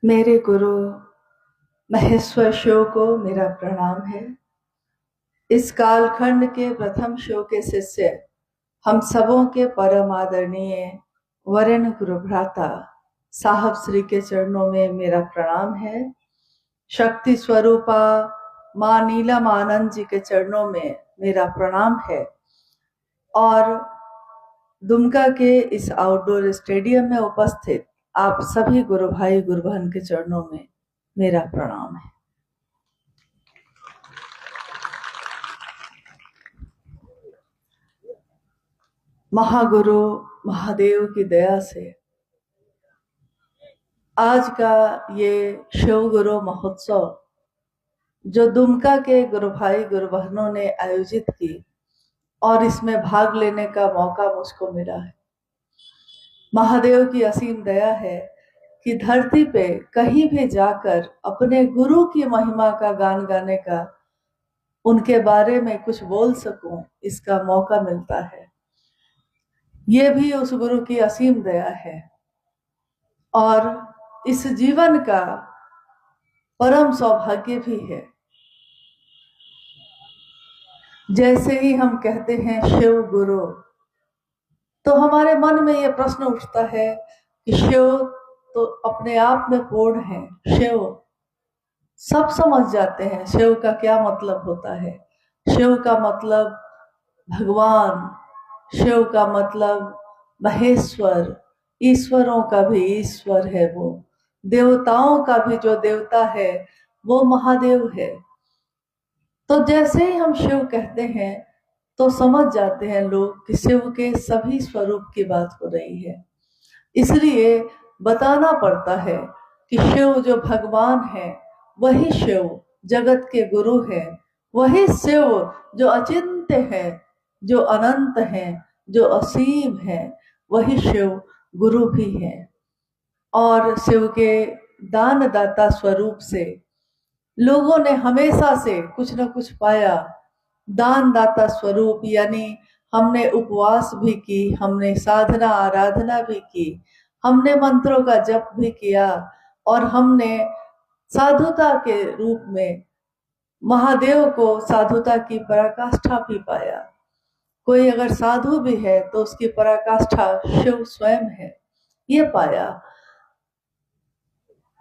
मेरे गुरु महेश्वर शिव को मेरा प्रणाम है। इस कालखंड के प्रथम शिव के शिष्य हम सबों के परम आदरणीय वरेण्य गुरु भ्राता साहब श्री के चरणों में मेरा प्रणाम है। शक्ति स्वरूपा माँ नीलम आनंद जी के चरणों में मेरा प्रणाम है और दुमका के इस आउटडोर स्टेडियम में उपस्थित आप सभी गुरु भाई गुरु बहन के चरणों में मेरा प्रणाम है। महागुरु महादेव की दया से आज का ये शिव गुरु महोत्सव जो दुमका के गुरु भाई गुरु बहनों ने आयोजित की और इसमें भाग लेने का मौका मुझको मिला है। महादेव की असीम दया है कि धरती पे कहीं भी जाकर अपने गुरु की महिमा का गान गाने का, उनके बारे में कुछ बोल सकूं, इसका मौका मिलता है। ये भी उस गुरु की असीम दया है और इस जीवन का परम सौभाग्य भी है। जैसे ही हम कहते हैं शिव गुरु, तो हमारे मन में यह प्रश्न उठता है कि शिव तो अपने आप में पूर्ण है। शिव सब समझ जाते हैं शिव का क्या मतलब होता है। शिव का मतलब भगवान, शिव का मतलब महेश्वर, ईश्वरों का भी ईश्वर है वो, देवताओं का भी जो देवता है वो महादेव है। तो जैसे ही हम शिव कहते हैं तो समझ जाते हैं लोग कि शिव के सभी स्वरूप की बात हो रही है। इसलिए बताना पड़ता है कि शिव जो भगवान है वही शिव जगत के गुरु है, वही शिव जो अचिंत्य है, जो अनंत है, जो असीम है, वही शिव गुरु भी है। और शिव के दानदाता स्वरूप से लोगों ने हमेशा से कुछ न कुछ पाया। दानदाता स्वरूप यानी हमने उपवास भी की, हमने साधना आराधना भी की, हमने मंत्रों का जप भी किया और हमने साधुता के रूप में महादेव को साधुता की पराकाष्ठा भी पाया। कोई अगर साधु भी है तो उसकी पराकाष्ठा शिव स्वयं है, ये पाया।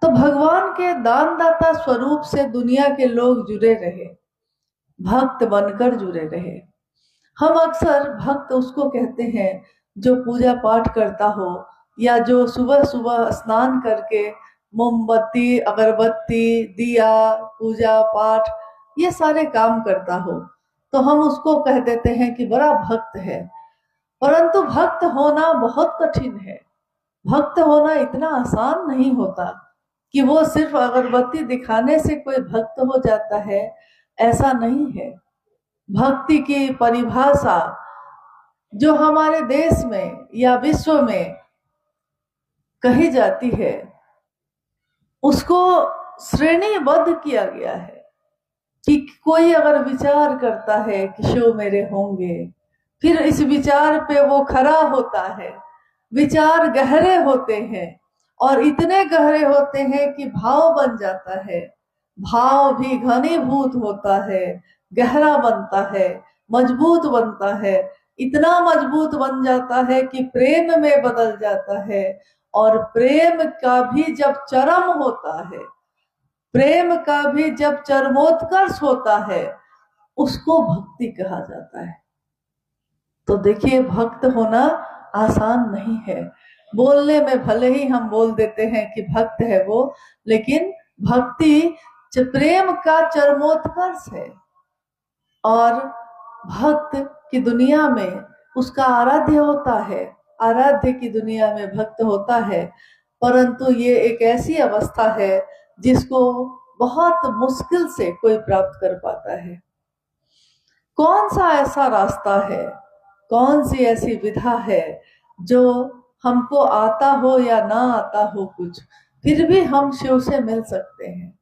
तो भगवान के दानदाता स्वरूप से दुनिया के लोग जुड़े रहे, भक्त बनकर जुड़े रहे। हम अक्सर भक्त उसको कहते हैं जो पूजा पाठ करता हो या जो सुबह सुबह स्नान करके मोमबत्ती, अगरबत्ती, दिया, पूजा पाठ ये सारे काम करता हो, तो हम उसको कह देते हैं कि बड़ा भक्त है। परंतु भक्त होना बहुत कठिन है। भक्त होना इतना आसान नहीं होता कि वो सिर्फ अगरबत्ती दिखाने से कोई भक्त हो जाता है, ऐसा नहीं है। भक्ति की परिभाषा जो हमारे देश में या विश्व में कही जाती है उसको श्रेणीबद्ध किया गया है कि कोई अगर विचार करता है कि शिव मेरे होंगे, फिर इस विचार पे वो खरा होता है। विचार गहरे होते हैं और इतने गहरे होते हैं कि भाव बन जाता है। भाव भी घनीभूत होता है, गहरा बनता है, मजबूत बनता है, इतना मजबूत बन जाता है कि प्रेम में बदल जाता है। और प्रेम का भी जब चरम होता है, प्रेम का भी जब चरमोत्कर्ष होता है, उसको भक्ति कहा जाता है। तो देखिए, भक्त होना आसान नहीं है। बोलने में भले ही हम बोल देते हैं कि भक्त है वो, लेकिन भक्ति प्रेम का चरमोत्कर्ष है। और भक्त की दुनिया में उसका आराध्य होता है, आराध्य की दुनिया में भक्त होता है। परंतु ये एक ऐसी अवस्था है जिसको बहुत मुश्किल से कोई प्राप्त कर पाता है। कौन सा ऐसा रास्ता है, कौन सी ऐसी विधा है जो हमको आता हो या ना आता हो कुछ, फिर भी हम शिव से मिल सकते हैं?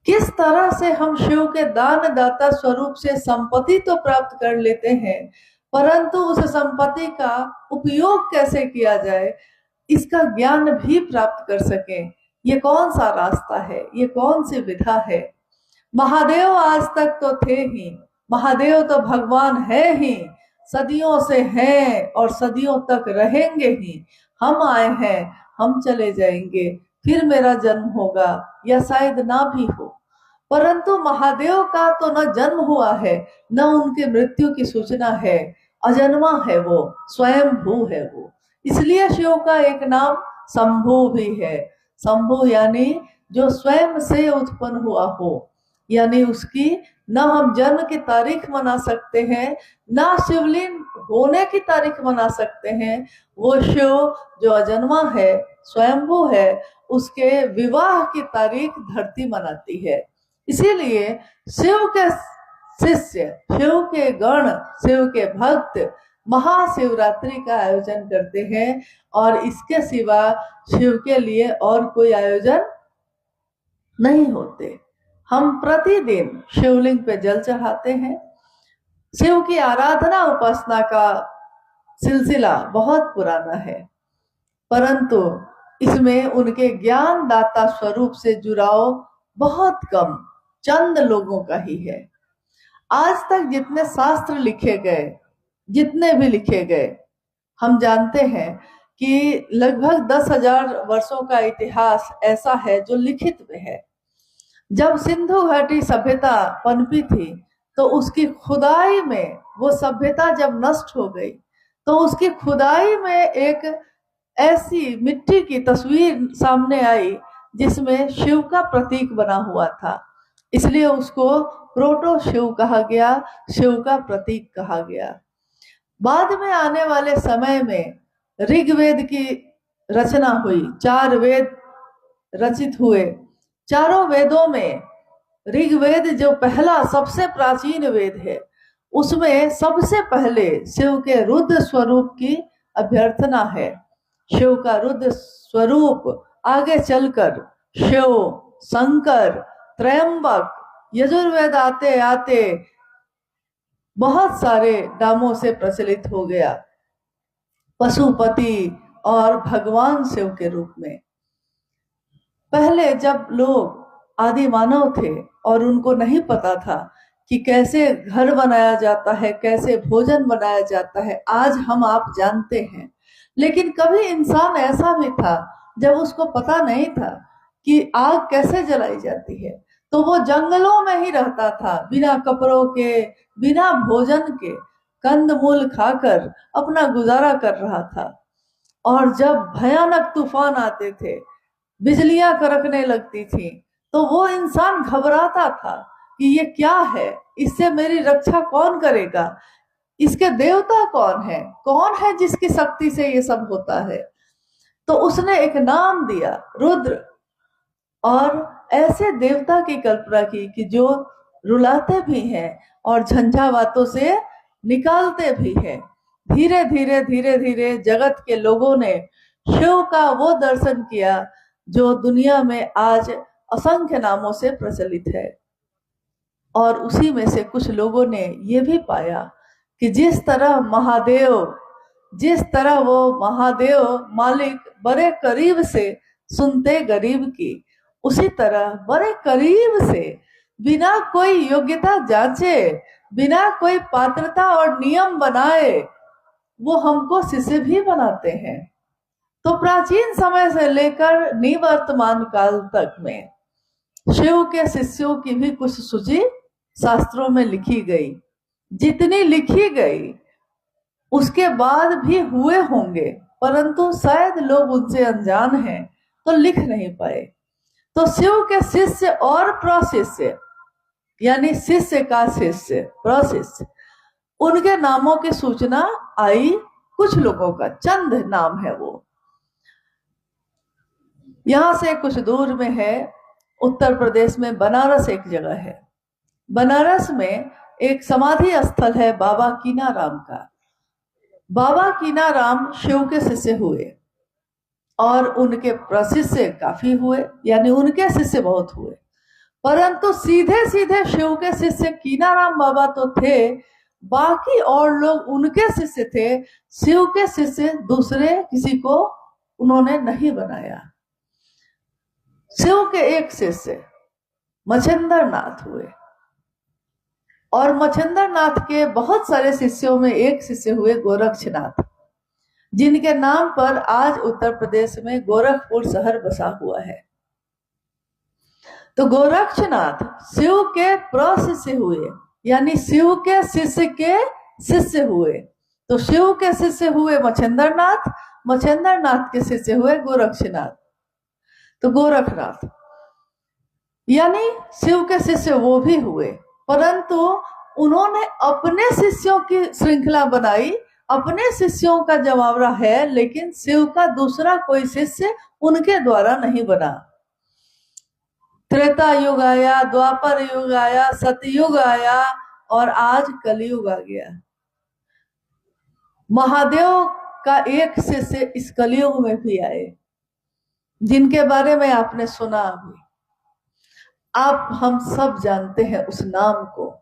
किस तरह से हम शिव के दानदाता स्वरूप से संपत्ति तो प्राप्त कर लेते हैं, परंतु उस संपत्ति का उपयोग कैसे किया जाए इसका ज्ञान भी प्राप्त कर सकें, ये कौन सा रास्ता है, ये कौन सी विधा है। महादेव आज तक तो थे ही, महादेव तो भगवान है ही, सदियों से हैं और सदियों तक रहेंगे ही। हम आए हैं, हम चले जाएंगे, फिर मेरा जन्म होगा या शायद ना भी हो। परंतु महादेव का तो न जन्म हुआ है, न उनके मृत्यु की सूचना है। अजन्मा है वो, स्वयं भू है वो। इसलिए शिव का एक नाम शंभु भी है। शंभु यानी जो स्वयं से उत्पन्न हुआ हो, यानी उसकी न हम जन्म की तारीख मना सकते हैं, ना शिवलिंग होने की तारीख मना सकते हैं। वो शिव जो अजन्मा है, स्वयंभू है, उसके विवाह की तारीख धरती मनाती है। इसीलिए शिव के शिष्य, शिव के गण, शिव के भक्त महाशिवरात्रि का आयोजन करते हैं और इसके सिवा शिव के लिए और कोई आयोजन नहीं होते। हम प्रतिदिन शिवलिंग पे जल चढ़ाते हैं। शिव की आराधना उपासना का सिलसिला बहुत पुराना है, परंतु इसमें उनके ज्ञान दाता स्वरूप से जुड़ाव बहुत कम, चंद लोगों का ही है। आज तक जितने शास्त्र लिखे गए, जितने भी लिखे गए, हम जानते हैं कि लगभग 10,000 वर्षों का इतिहास ऐसा है जो लिखित में है। जब सिंधु घाटी सभ्यता पनपी थी, तो उसकी खुदाई में वो सभ्यता जब नष्ट हो गई, तो उसकी खुदाई में एक ऐसी मिट्टी की तस्वीर सामने आई जिसमें शिव का प्रतीक बना हुआ था। इसलिए उसको प्रोटो शिव कहा गया, शिव का प्रतीक कहा गया। बाद में आने वाले समय में ऋग्वेद की रचना हुई, 4 वेद रचित हुए। चारों वेदों में ऋग्वेद जो पहला सबसे प्राचीन वेद है, उसमें सबसे पहले शिव के रुद्र स्वरूप की अभ्यर्थना है। शिव का रुद्र स्वरूप आगे चलकर शिव, शंकर, त्रयंबक, यजुर्वेद आते आते बहुत सारे नामों से प्रचलित हो गया, पशुपति और भगवान शिव के रूप में। पहले जब लोग आदि मानव थे और उनको नहीं पता था कि कैसे घर बनाया जाता है, कैसे भोजन बनाया जाता है, आज हम आप जानते हैं। लेकिन कभी इंसान ऐसा भी था जब उसको पता नहीं था कि आग कैसे जलाई जाती है, तो वो जंगलों में ही रहता था, बिना कपड़ों के, बिना भोजन के, कंदमूल खाकर अपना गुजारा कर रहा था। और जब भयानक तूफान आते थे, बिजलियां कड़कने लगती थी, तो वो इंसान घबराता था कि ये क्या है, इससे मेरी रक्षा कौन करेगा, इसके देवता कौन है जिसकी शक्ति से ये सब होता है। तो उसने एक नाम दिया, रुद्र, और ऐसे देवता की कल्पना की कि जो रुलाते भी हैं और झंझावातों से निकालते भी हैं। धीरे धीरे धीरे धीरे जगत के लोगों ने शिव का वो दर्शन किया जो दुनिया में आज असंख्य नामों से प्रचलित है। और उसी में से कुछ लोगों ने ये भी पाया कि जिस तरह वो महादेव मालिक बड़े करीब से सुनते गरीब की, उसी तरह बड़े करीब से बिना कोई योग्यता जांचे, बिना कोई पात्रता और नियम बनाए, वो हमको शिष्य भी बनाते हैं। तो प्राचीन समय से लेकर निवर्तमान काल तक में शिव के शिष्यों की भी कुछ सूची शास्त्रों में लिखी गई। जितनी लिखी गई उसके बाद भी हुए होंगे, परंतु शायद लोग उनसे अनजान हैं तो लिख नहीं पाए। तो शिव के शिष्य और प्रशिष्य, यानी शिष्य का शिष्य, प्रशिष्य, उनके नामों की सूचना आई। कुछ लोगों का चंद नाम है वो। यहां से कुछ दूर में है, उत्तर प्रदेश में बनारस एक जगह है। बनारस में एक समाधि स्थल है बाबा कीनाराम का। बाबा कीनाराम शिव के शिष्य हुए और उनके प्रशिष्य काफी हुए, यानी उनके शिष्य बहुत हुए। परंतु सीधे सीधे शिव के शिष्य कीनाराम बाबा तो थे, बाकी और लोग उनके शिष्य थे। शिव के शिष्य दूसरे किसी को उन्होंने नहीं बनाया। शिव के एक शिष्य मच्छिंद्र नाथ हुए और मच्छिंद्र नाथ के बहुत सारे शिष्यों में एक शिष्य हुए गोरक्षनाथ, जिनके नाम पर आज उत्तर प्रदेश में गोरखपुर शहर बसा हुआ है। तो गोरक्षनाथ शिव के प्रशिष्य हुए, यानी शिव के शिष्य हुए। तो शिव के शिष्य हुए मच्छिंद्र नाथ, मच्छिंद्र नाथ के शिष्य हुए गोरक्षनाथ। तो गोरखनाथ यानी शिव के शिष्य वो भी हुए, परंतु उन्होंने अपने शिष्यों की श्रृंखला बनाई, अपने शिष्यों का जमावड़ा है, लेकिन शिव का दूसरा कोई शिष्य उनके द्वारा नहीं बना। त्रेता युग आया, द्वापर युग आया, सतयुग आया और आज कलयुग आ गया। महादेव का एक शिष्य इस कलयुग में भी आए, जिनके बारे में आपने सुना अभी। आप हम सब जानते हैं उस नाम को।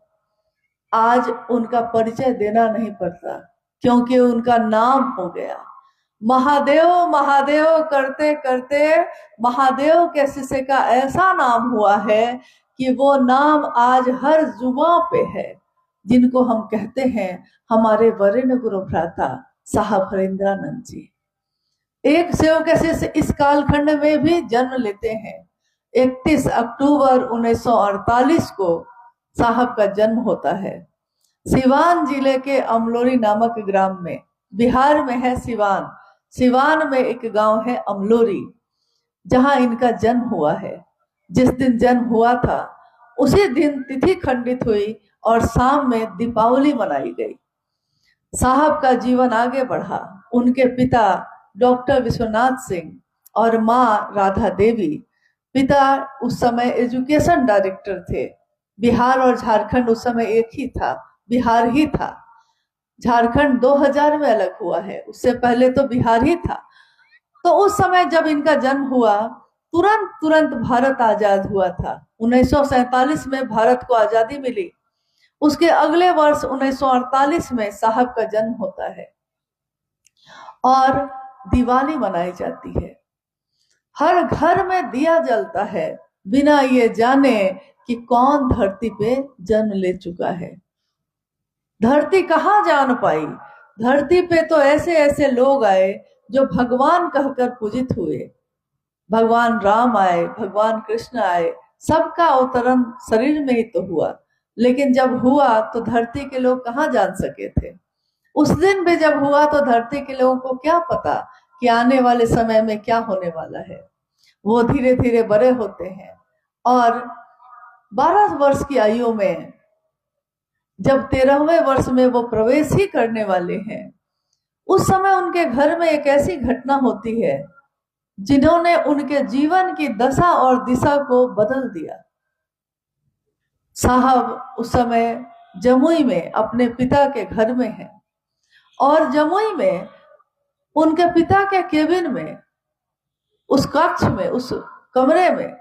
आज उनका परिचय देना नहीं पड़ता, क्योंकि उनका नाम हो गया। महादेव महादेव करते करते महादेव के शिष्य का ऐसा नाम हुआ है कि वो नाम आज हर जुबां पे है, जिनको हम कहते हैं हमारे वरेण्य गुरु भ्राता साहब हरिंद्रानंद जी। एक शिव के शिष्य इस कालखंड में भी जन्म लेते हैं। 31 अक्टूबर 1948 को साहब का जन्म होता है। सिवान जिले के अमलोरी नामक ग्राम में, बिहार में है सिवान। सिवान में एक गांव है अमलोरी, जहां इनका जन्म हुआ है। जिस दिन जन्म हुआ था उसी दिन तिथि खंडित हुई और शाम में दीपावली मनाई गई। साहब का जीवन आगे बढ़ा। उनके पिता डॉक्टर विश्वनाथ सिंह और मां राधा देवी। पिता उस समय एजुकेशन डायरेक्टर थे। बिहार और झारखंड उस समय एक ही था, बिहार ही था। झारखंड 2000 में अलग हुआ है, उससे पहले तो बिहार ही था। तो उस समय जब इनका जन्म हुआ, तुरंत भारत आजाद हुआ था। 1947 में भारत को आजादी मिली। उसके अगले वर्ष 1948 में साहब का जन्म होता है और दिवाली मनाई जाती है। हर घर में दिया जलता है, बिना ये जाने कि कौन धरती पे जन्म ले चुका है। धरती कहाँ जान पाई। धरती पे तो ऐसे ऐसे लोग आए जो भगवान कहकर पूजित हुए। भगवान राम आए, भगवान कृष्ण आए, सबका अवतरण शरीर में ही तो हुआ। लेकिन जब हुआ तो धरती के लोग कहाँ जान सके थे। उस दिन भी जब हुआ तो धरती के लोगों को क्या पता कि आने वाले समय में क्या होने वाला है। वो धीरे धीरे बड़े होते हैं और 12 वर्ष की आयु में जब 13वें वर्ष में वो प्रवेश ही करने वाले हैं, उस समय उनके घर में एक ऐसी घटना होती है जिन्होंने उनके जीवन की दशा और दिशा को बदल दिया। साहब उस समय जमुई में अपने पिता के घर में हैं और जमुई में उनके पिता के केबिन में, उस कक्ष में, उस कमरे में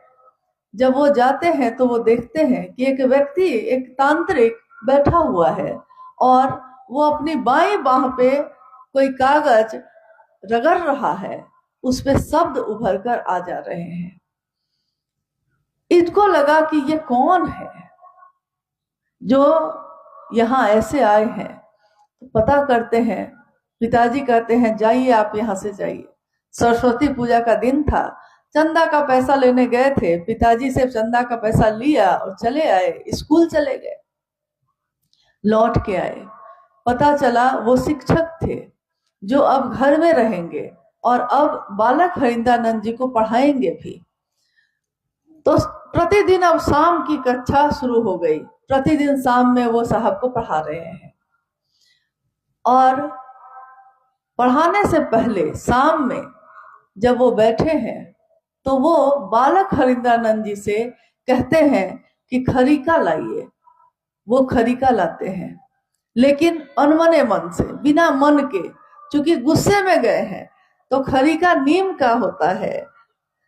जब वो जाते हैं तो वो देखते हैं कि एक व्यक्ति, एक तांत्रिक बैठा हुआ है और वो अपनी बाईं बाह पे कोई कागज रगड़ रहा है। उस पे शब्द उभर कर आ जा रहे हैं। इनको लगा कि ये कौन है जो यहाँ ऐसे आए हैं। तो पता करते हैं। पिताजी कहते हैं जाइए, आप यहाँ से जाइए। सरस्वती पूजा का दिन था, चंदा का पैसा लेने गए थे। पिताजी से चंदा का पैसा लिया और चले आए, स्कूल चले गए। लौट के आए, पता चला वो शिक्षक थे जो अब घर में रहेंगे और अब बालक हरिंद्रानंद जी को पढ़ाएंगे भी। तो प्रतिदिन अब शाम की कक्षा शुरू हो गई। प्रतिदिन शाम में वो साहब को पढ़ा रहे हैं और पढ़ाने से पहले शाम में जब वो बैठे हैं तो वो बालक हरिंद्रानंद जी से कहते हैं कि खरीका लाइए। वो खरीका लाते हैं, लेकिन अनमने मन से, बिना मन के, चूंकि गुस्से में गए हैं। तो खरीका नीम का होता है,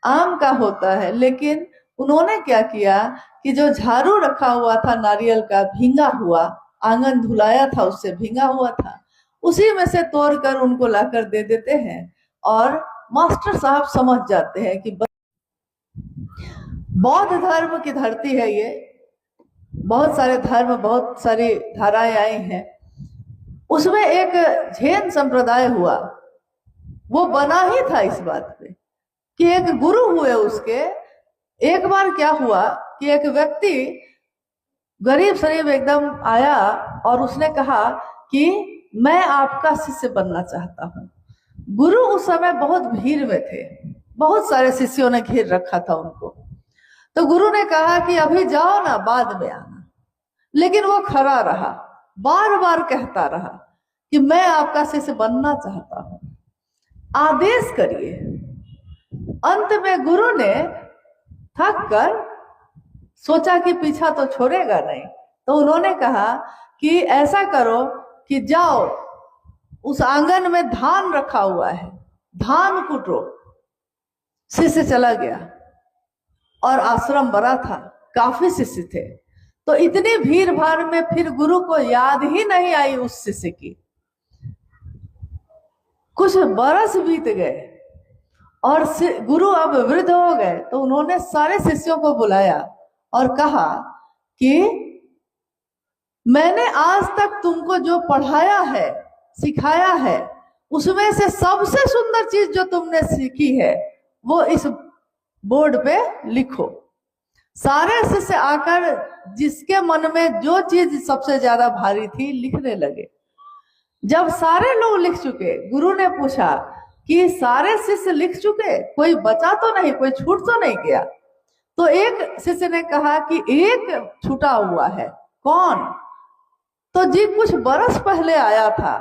आम का होता है, लेकिन उन्होंने क्या किया कि जो झाड़ू रखा हुआ था नारियल का, भींगा हुआ, आंगन धुलाया था उससे भींगा हुआ था, उसी में से तोड़कर उनको लाकर दे देते हैं और मास्टर साहब समझ जाते हैं कि बौद्ध धर्म की धरती है ये, बहुत सारे धर्म, बहुत सारी धाराएं आई हैं। उसमें एक जैन संप्रदाय हुआ, वो बना ही था इस बात पे कि एक गुरु हुए उसके। एक बार क्या हुआ कि एक व्यक्ति गरीब शरीफ एकदम आया और उसने कहा कि मैं आपका शिष्य बनना चाहता हूँ। गुरु उस समय बहुत भीड़ में थे, बहुत सारे शिष्यों ने घेर रखा था उनको। तो गुरु ने कहा कि अभी जाओ ना, बाद में आना। लेकिन वो खड़ा रहा, बार बार कहता रहा कि मैं आपका शिष्य बनना चाहता हूं, आदेश करिए। अंत में गुरु ने थक कर सोचा कि पीछा तो छोड़ेगा नहीं, तो उन्होंने कहा कि ऐसा करो कि जाओ, उस आंगन में धान रखा हुआ है, धान कुटो। शिष्य चला गया और आश्रम बड़ा था, काफी शिष्य थे। तो इतनी भीड़ भाड़ में फिर गुरु को याद ही नहीं आई उस शिष्य की। कुछ बरस बीत गए और गुरु अब वृद्ध हो गए, तो उन्होंने सारे शिष्यों को बुलाया और कहा कि मैंने आज तक तुमको जो पढ़ाया है, सिखाया है, उसमें से सबसे सुंदर चीज जो तुमने सीखी है वो इस बोर्ड पे लिखो। सारे शिष्य आकर जिसके मन में जो चीज सबसे ज्यादा भारी थी लिखने लगे। जब सारे लोग लिख चुके, गुरु ने पूछा कि सारे शिष्य लिख चुके, कोई बचा तो नहीं, कोई छूट तो नहीं गया? तो एक शिष्य ने कहा कि एक छूटा हुआ है। कौन? तो जी कुछ बरस पहले आया था,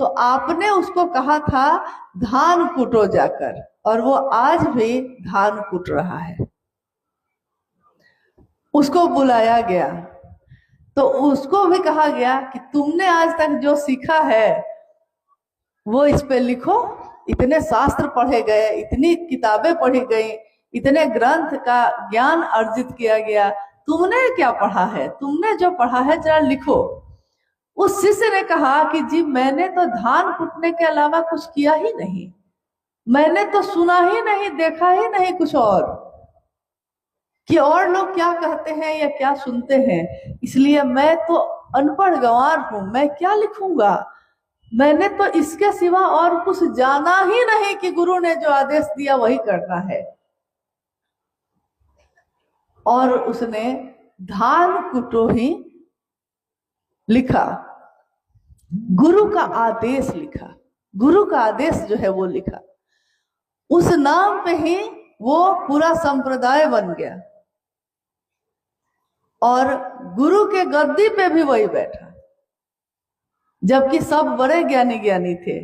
तो आपने उसको कहा था धान कूटो जाकर, और वो आज भी धान कूट रहा है। उसको बुलाया गया तो उसको भी कहा गया कि तुमने आज तक जो सीखा है वो इस पे लिखो। इतने शास्त्र पढ़े गए, इतनी किताबें पढ़ी गई, इतने ग्रंथ का ज्ञान अर्जित किया गया, तुमने क्या पढ़ा है? तुमने जो पढ़ा है जरा लिखो। उस शिष्य ने कहा कि जी मैंने तो धान कूटने के अलावा कुछ किया ही नहीं, मैंने तो सुना ही नहीं, देखा ही नहीं कुछ और, कि और लोग क्या कहते हैं या क्या सुनते हैं, इसलिए मैं तो अनपढ़ गंवार हूं, मैं क्या लिखूंगा। मैंने तो इसके सिवा और कुछ जाना ही नहीं कि गुरु ने जो आदेश दिया वही करना है। और उसने धान कुटो ही लिखा, गुरु का आदेश लिखा, गुरु का आदेश जो है वो लिखा। उस नाम पे ही वो पूरा संप्रदाय बन गया और गुरु के गद्दी पे भी वही बैठा, जबकि सब बड़े ज्ञानी ज्ञानी थे।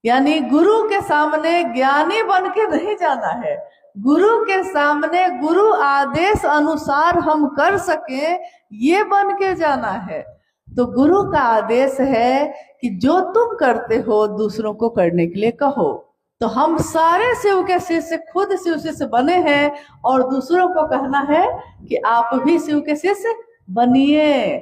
यानी गुरु के सामने ज्ञानी बन के नहीं जाना है, गुरु के सामने गुरु आदेश अनुसार हम कर सके ये बन के जाना है। तो गुरु का आदेश है कि जो तुम करते हो दूसरों को करने के लिए कहो। तो हम सारे शिव के शिष्य खुद शिव शिष्य बने हैं और दूसरों को कहना है कि आप भी शिव के शिष्य बनिए।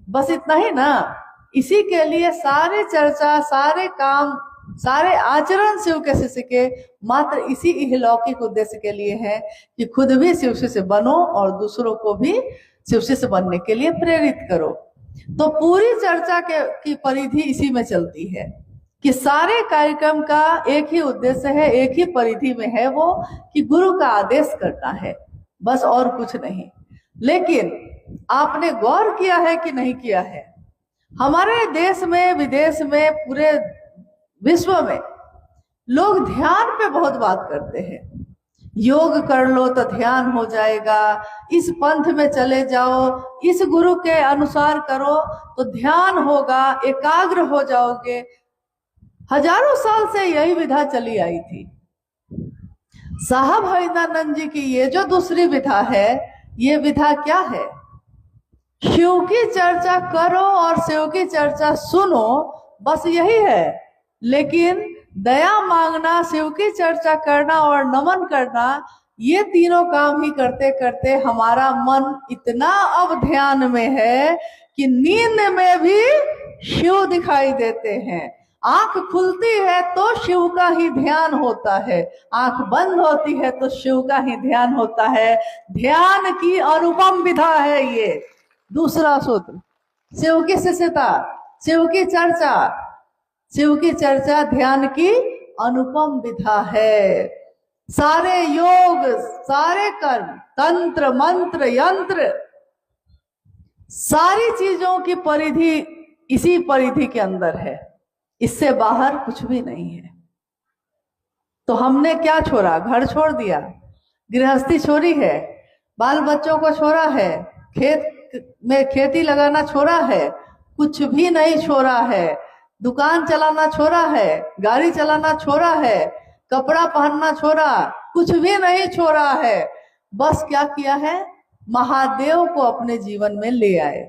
बस इतना ही ना। इसी के लिए सारे चर्चा, सारे काम, सारे आचरण शिव के शिष्य के मात्र इसी इहलौकिक उद्देश्य के लिए है कि खुद भी शिव शिष्य बनो और दूसरों को भी शिव शिष्य बनने के लिए प्रेरित करो। तो पूरी चर्चा की परिधि इसी में चलती है कि सारे कार्यक्रम का एक ही उद्देश्य है, एक ही परिधि में है, वो कि गुरु का आदेश करना है, बस और कुछ नहीं। लेकिन आपने गौर किया है कि नहीं किया है, हमारे देश में, विदेश में, पूरे विश्व में लोग ध्यान पे बहुत बात करते हैं। योग कर लो तो ध्यान हो जाएगा, इस पंथ में चले जाओ, इस गुरु के अनुसार करो तो ध्यान होगा, एकाग्र हो जाओगे। हजारों साल से यही विधा चली आई थी। साहब हरिदानंद जी की ये जो दूसरी विधा है, ये विधा क्या है? शिव की चर्चा करो और शिव की चर्चा सुनो, बस यही है। लेकिन दया मांगना, शिव की चर्चा करना और नमन करना, ये तीनों काम ही करते करते हमारा मन इतना अब ध्यान में है कि नींद में भी शिव दिखाई देते हैं। आंख खुलती है तो शिव का ही ध्यान होता है, आंख बंद होती है तो शिव का ही ध्यान होता है। ध्यान की अनुपम विधा है ये दूसरा सूत्र। शिव की शिष्यता, शिव की चर्चा, शिव की चर्चा ध्यान की अनुपम विधा है। सारे योग, सारे कर्म, तंत्र मंत्र यंत्र, सारी चीजों की परिधि इसी परिधि के अंदर है, इससे बाहर कुछ भी नहीं है। तो हमने क्या छोड़ा? घर छोड़ दिया, गृहस्थी छोड़ी है, बाल बच्चों को छोड़ा है, खेत में खेती लगाना छोड़ा है, कुछ भी नहीं छोड़ा है। दुकान चलाना छोड़ा है, गाड़ी चलाना छोड़ा है, कपड़ा पहनना छोड़ा, कुछ भी नहीं छोड़ा है। बस क्या किया है? महादेव को अपने जीवन में ले आए।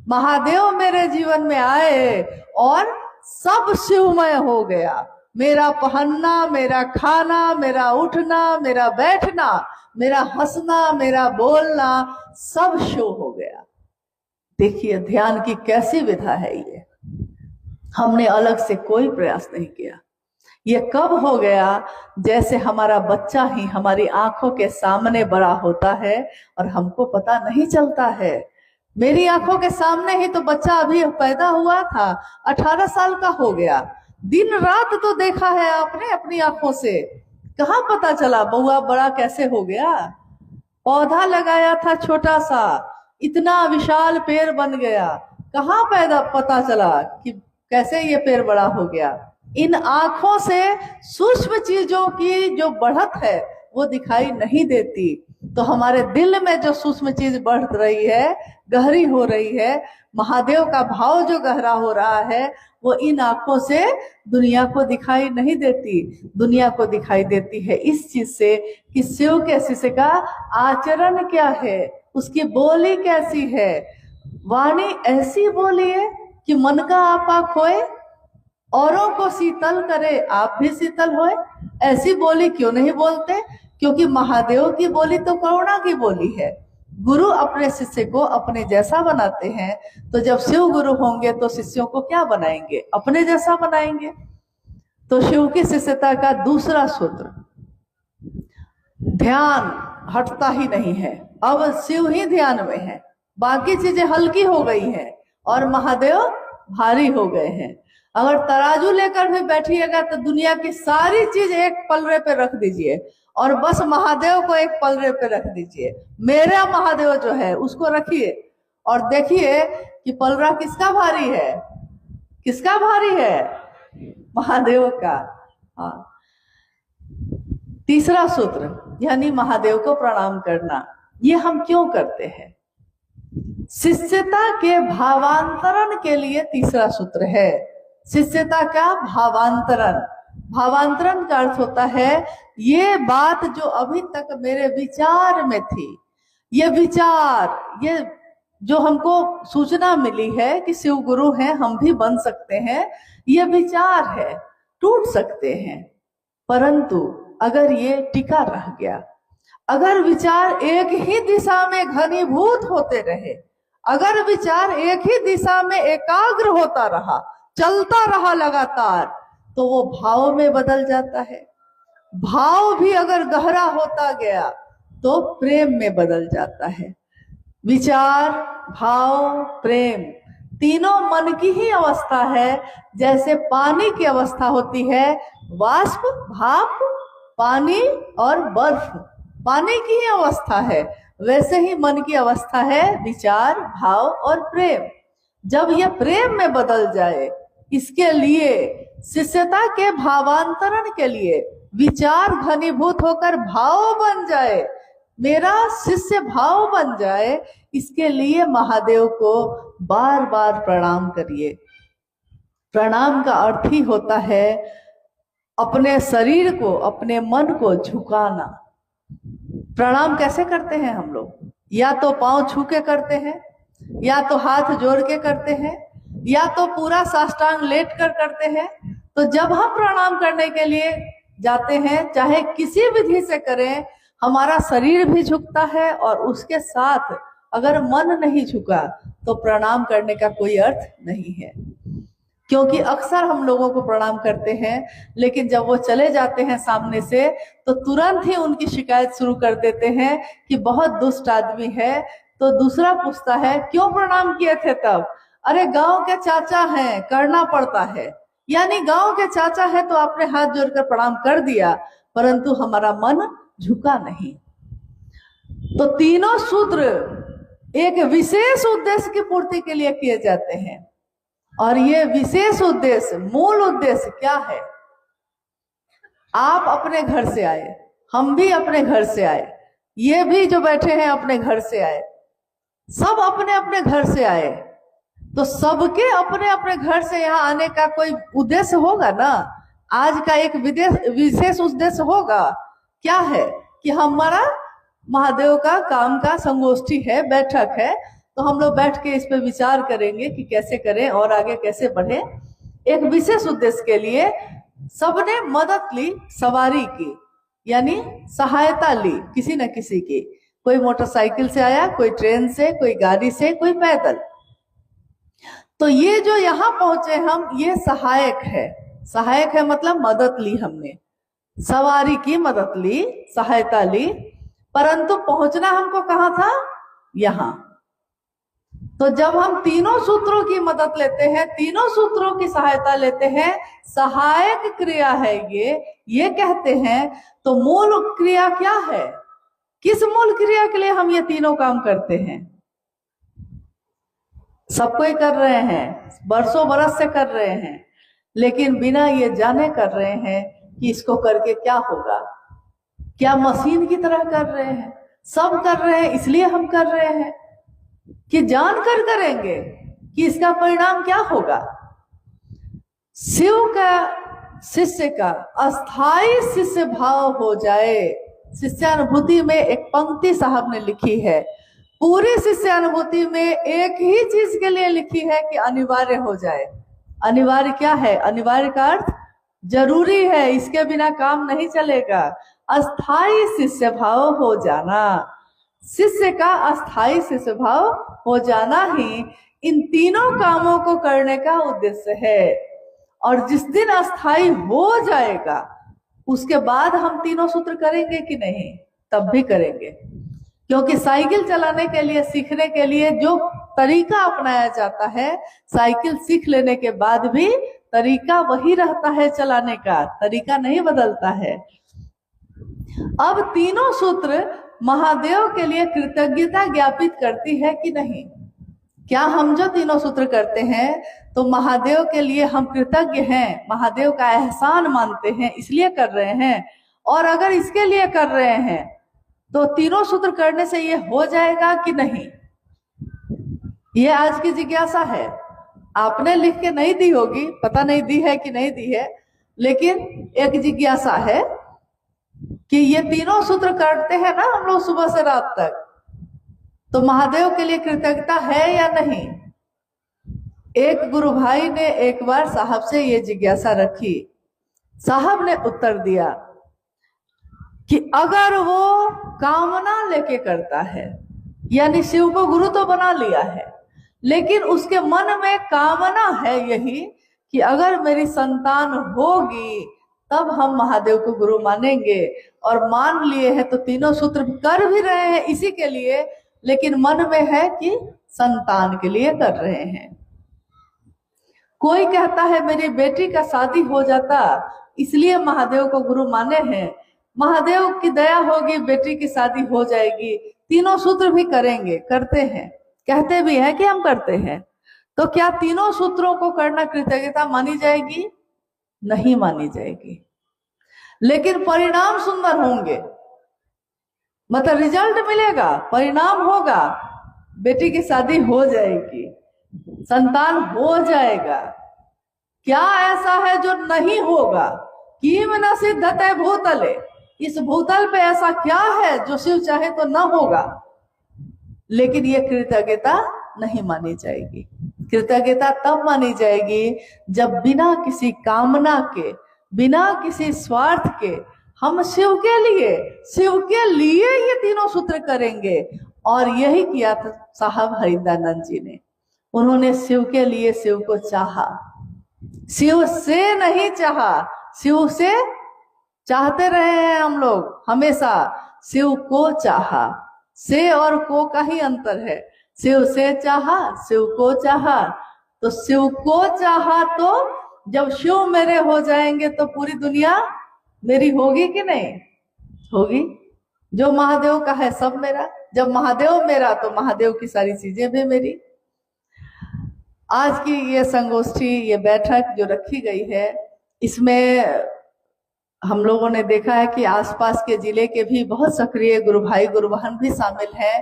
महादेव मेरे जीवन में आए और सब शिवमय हो गया। मेरा पहनना, मेरा खाना, मेरा उठना, मेरा बैठना, मेरा हंसना, मेरा बोलना, सब शिव हो गया। देखिए ध्यान की कैसी विधा है ये। हमने अलग से कोई प्रयास नहीं किया। ये कब हो गया? जैसे हमारा बच्चा ही हमारी आंखों के सामने बड़ा होता है और हमको पता नहीं चलता है। मेरी आंखों के सामने ही तो बच्चा अभी पैदा हुआ था, 18 साल का हो गया। दिन रात तो देखा है आपने अपनी आंखों से, कहाँ पता चला बउआ बड़ा कैसे हो गया? पौधा लगाया था छोटा सा, इतना विशाल पेड़ बन गया, कहाँ पैदा पता चला कि कैसे ये पेड़ बड़ा हो गया? इन आंखों से सूक्ष्म चीजों की जो बढ़त है वो दिखाई नहीं देती। तो हमारे दिल में जो सूक्ष्म चीज बढ़ रही है, गहरी हो रही है, महादेव का भाव जो गहरा हो रहा है, वो इन आंखों से दुनिया को दिखाई नहीं देती। दुनिया को दिखाई देती है इस चीज से कि शिव के शिष्य का आचरण क्या है, उसकी बोली कैसी है। वाणी ऐसी बोली है कि मन का आपा खोए, औरों को शीतल करे आप भी शीतल होए। ऐसी बोली क्यों नहीं बोलते? क्योंकि महादेव की बोली तो करुणा की बोली है। गुरु अपने शिष्य को अपने जैसा बनाते हैं, तो जब शिव गुरु होंगे तो शिष्यों को क्या बनाएंगे? अपने जैसा बनाएंगे। तो शिव की शिष्यता का दूसरा सूत्र, ध्यान हटता ही नहीं है। अब शिव ही ध्यान में है, बाकी चीजें हल्की हो गई हैं और महादेव भारी हो गए हैं। अगर तराजू लेकर भी बैठिएगा तो दुनिया की सारी चीज एक पलड़े पे रख दीजिए और बस महादेव को एक पलड़े पे रख दीजिए। मेरा महादेव जो है उसको रखिए और देखिए कि पलड़ा किसका भारी है? किसका भारी है? महादेव का। हाँ, तीसरा सूत्र यानी महादेव को प्रणाम करना, ये हम क्यों करते हैं? शिष्यता के भावांतरण के लिए तीसरा सूत्र है। शिष्यता का भावांतरण, भावांतरण का अर्थ होता है ये बात जो अभी तक मेरे विचार में थी, ये विचार, ये जो हमको सूचना मिली है कि शिव गुरु हैं, हम भी बन सकते हैं, ये विचार है, टूट सकते हैं। परंतु अगर ये टिका रह गया, अगर विचार एक ही दिशा में घनीभूत होते रहे, अगर विचार एक ही दिशा में एकाग्र होता रहा, चलता रहा लगातार, तो वो भाव में बदल जाता है। भाव भी अगर गहरा होता गया तो प्रेम में बदल जाता है। विचार, भाव, प्रेम तीनों मन की ही अवस्था है। जैसे पानी की अवस्था होती है वाष्प, भाप, पानी और बर्फ, पानी की ही अवस्था है, वैसे ही मन की अवस्था है विचार, भाव और प्रेम। जब यह प्रेम में बदल जाए, इसके लिए शिष्यता के भावांतरण के लिए विचार घनीभूत होकर भाव बन जाए, मेरा शिष्य भाव बन जाए, इसके लिए महादेव को बार बार प्रणाम करिए। प्रणाम का अर्थ ही होता है अपने शरीर को, अपने मन को झुकाना। प्रणाम कैसे करते हैं हम लोग? या तो पांव छू के करते हैं, या तो हाथ जोड़ के करते हैं, या तो पूरा साष्टांग लेट कर करते हैं। तो जब हम प्रणाम करने के लिए जाते हैं, चाहे किसी विधि से करें, हमारा शरीर भी झुकता है और उसके साथ अगर मन नहीं झुका तो प्रणाम करने का कोई अर्थ नहीं है। क्योंकि अक्सर हम लोगों को प्रणाम करते हैं, लेकिन जब वो चले जाते हैं सामने से तो तुरंत ही उनकी शिकायत शुरू कर देते हैं कि बहुत दुष्ट आदमी है। तो दूसरा पूछता है क्यों प्रणाम किए थे तब? अरे गांव के चाचा हैं, करना पड़ता है। यानी गांव के चाचा है तो आपने हाथ जोड़कर प्रणाम कर दिया, परंतु हमारा मन झुका नहीं। तो तीनों सूत्र एक विशेष उद्देश्य की पूर्ति के लिए किए जाते हैं, और ये विशेष उद्देश्य, मूल उद्देश्य क्या है? आप अपने घर से आए, हम भी अपने घर से आए, ये भी जो बैठे हैं अपने घर से आए, सब अपने अपने घर से आए, तो सबके अपने अपने घर से यहाँ आने का कोई उद्देश्य होगा ना। आज का एक विशेष उद्देश्य होगा। क्या है? कि हमारा महादेव का काम का संगोष्ठी है, बैठक है, तो हम लोग बैठ के इस पे विचार करेंगे कि कैसे करें और आगे कैसे बढ़े। एक विशेष उद्देश्य के लिए सबने मदद ली, सवारी की, यानी सहायता ली किसी न किसी की। कोई मोटरसाइकिल से आया, कोई ट्रेन से, कोई गाड़ी से, कोई पैदल। तो ये जो यहाँ पहुंचे हम, ये सहायक है। सहायक है मतलब मदद ली हमने, सवारी की मदद ली, सहायता ली, परंतु पहुंचना हमको कहाँ था? यहाँ। तो जब हम तीनों सूत्रों की मदद लेते हैं, तीनों सूत्रों की सहायता लेते हैं, सहायक क्रिया है ये कहते हैं। तो मूल क्रिया क्या है? किस मूल क्रिया के लिए हम ये तीनों काम करते हैं? सब कोई कर रहे हैं, बरसों बरस से कर रहे हैं, लेकिन बिना ये जाने कर रहे हैं कि इसको करके क्या होगा। क्या मशीन की तरह कर रहे हैं? सब कर रहे हैं, इसलिए हम कर रहे हैं कि जानकर करेंगे कि इसका परिणाम क्या होगा। शिव का शिष्य का अस्थाई शिष्य भाव हो जाए। शिष्यानुभूति में एक पंक्ति साहब ने लिखी है, पूरी शिष्यानुभूति में एक ही चीज के लिए लिखी है कि अनिवार्य हो जाए। अनिवार्य क्या है? अनिवार्य का अर्थ जरूरी है, इसके बिना काम नहीं चलेगा। अस्थाई शिष्य भाव हो जाना, शिष्य का अस्थाई शिष्य भाव हो जाना ही इन तीनों कामों को करने का उद्देश्य है। और जिस दिन अस्थाई हो जाएगा उसके बाद हम तीनों सूत्र करेंगे कि नहीं? तब भी करेंगे, क्योंकि साइकिल चलाने के लिए, सीखने के लिए जो तरीका अपनाया जाता है, साइकिल सीख लेने के बाद भी तरीका वही रहता है, चलाने का तरीका नहीं बदलता है। अब तीनों सूत्र महादेव के लिए कृतज्ञता ज्ञापित करती है कि नहीं? क्या हम जो तीनों सूत्र करते हैं तो महादेव के लिए हम कृतज्ञ हैं, महादेव का एहसान मानते हैं, इसलिए कर रहे हैं? और अगर इसके लिए कर रहे हैं तो तीनों सूत्र करने से ये हो जाएगा कि नहीं? ये आज की जिज्ञासा है। आपने लिख के नहीं दी होगी, पता नहीं दी है कि नहीं दी है, लेकिन एक जिज्ञासा है कि ये तीनों सूत्र करते हैं ना हम लोग सुबह से रात तक, तो महादेव के लिए कृतज्ञता है या नहीं? एक गुरु भाई ने एक बार साहब से ये जिज्ञासा रखी। साहब ने उत्तर दिया कि अगर वो कामना लेके करता है, यानी शिव को गुरु तो बना लिया है, लेकिन उसके मन में कामना है यही कि अगर मेरी संतान होगी तब हम महादेव को गुरु मानेंगे, और मान लिए हैं तो तीनों सूत्र कर भी रहे हैं इसी के लिए, लेकिन मन में है कि संतान के लिए कर रहे हैं। कोई कहता है मेरी बेटी का शादी हो जाता इसलिए महादेव को गुरु माने हैं, महादेव की दया होगी बेटी की शादी हो जाएगी, तीनों सूत्र भी करेंगे, करते हैं, कहते भी हैं कि हम करते हैं। तो क्या तीनों सूत्रों को करना कृतज्ञता मानी जाएगी? नहीं मानी जाएगी। लेकिन परिणाम सुंदर होंगे, मतलब रिजल्ट मिलेगा, परिणाम होगा, बेटी की शादी हो जाएगी, संतान हो जाएगा। क्या ऐसा है जो नहीं होगा? किम न सिद्धते भूतले, इस भूतल पे ऐसा क्या है जो शिव चाहे तो न होगा? लेकिन ये कृतज्ञता नहीं मानी जाएगी। कृतज्ञता तब मानी जाएगी जब बिना किसी कामना के, बिना किसी स्वार्थ के हम शिव के लिए ये तीनों सूत्र करेंगे। और यही किया था साहब हरिदानंद जी ने। उन्होंने शिव के लिए शिव को चाहा, शिव से नहीं चाहा, शिव से चाहते रहे हैं हम लोग हमेशा, शिव को चाहा। से और को का ही अंतर है। शिव से चाहा, शिव को चाहा। तो शिव को चाहा तो जब शिव मेरे हो जाएंगे तो पूरी दुनिया मेरी होगी कि नहीं होगी। जो महादेव का है सब मेरा, जब महादेव मेरा तो महादेव की सारी चीजें भी मेरी। आज की ये संगोष्ठी, ये बैठक जो रखी गई है, इसमें हम लोगों ने देखा है कि आसपास के जिले के भी बहुत सक्रिय गुरु भाई गुरु बहन भी शामिल हैं।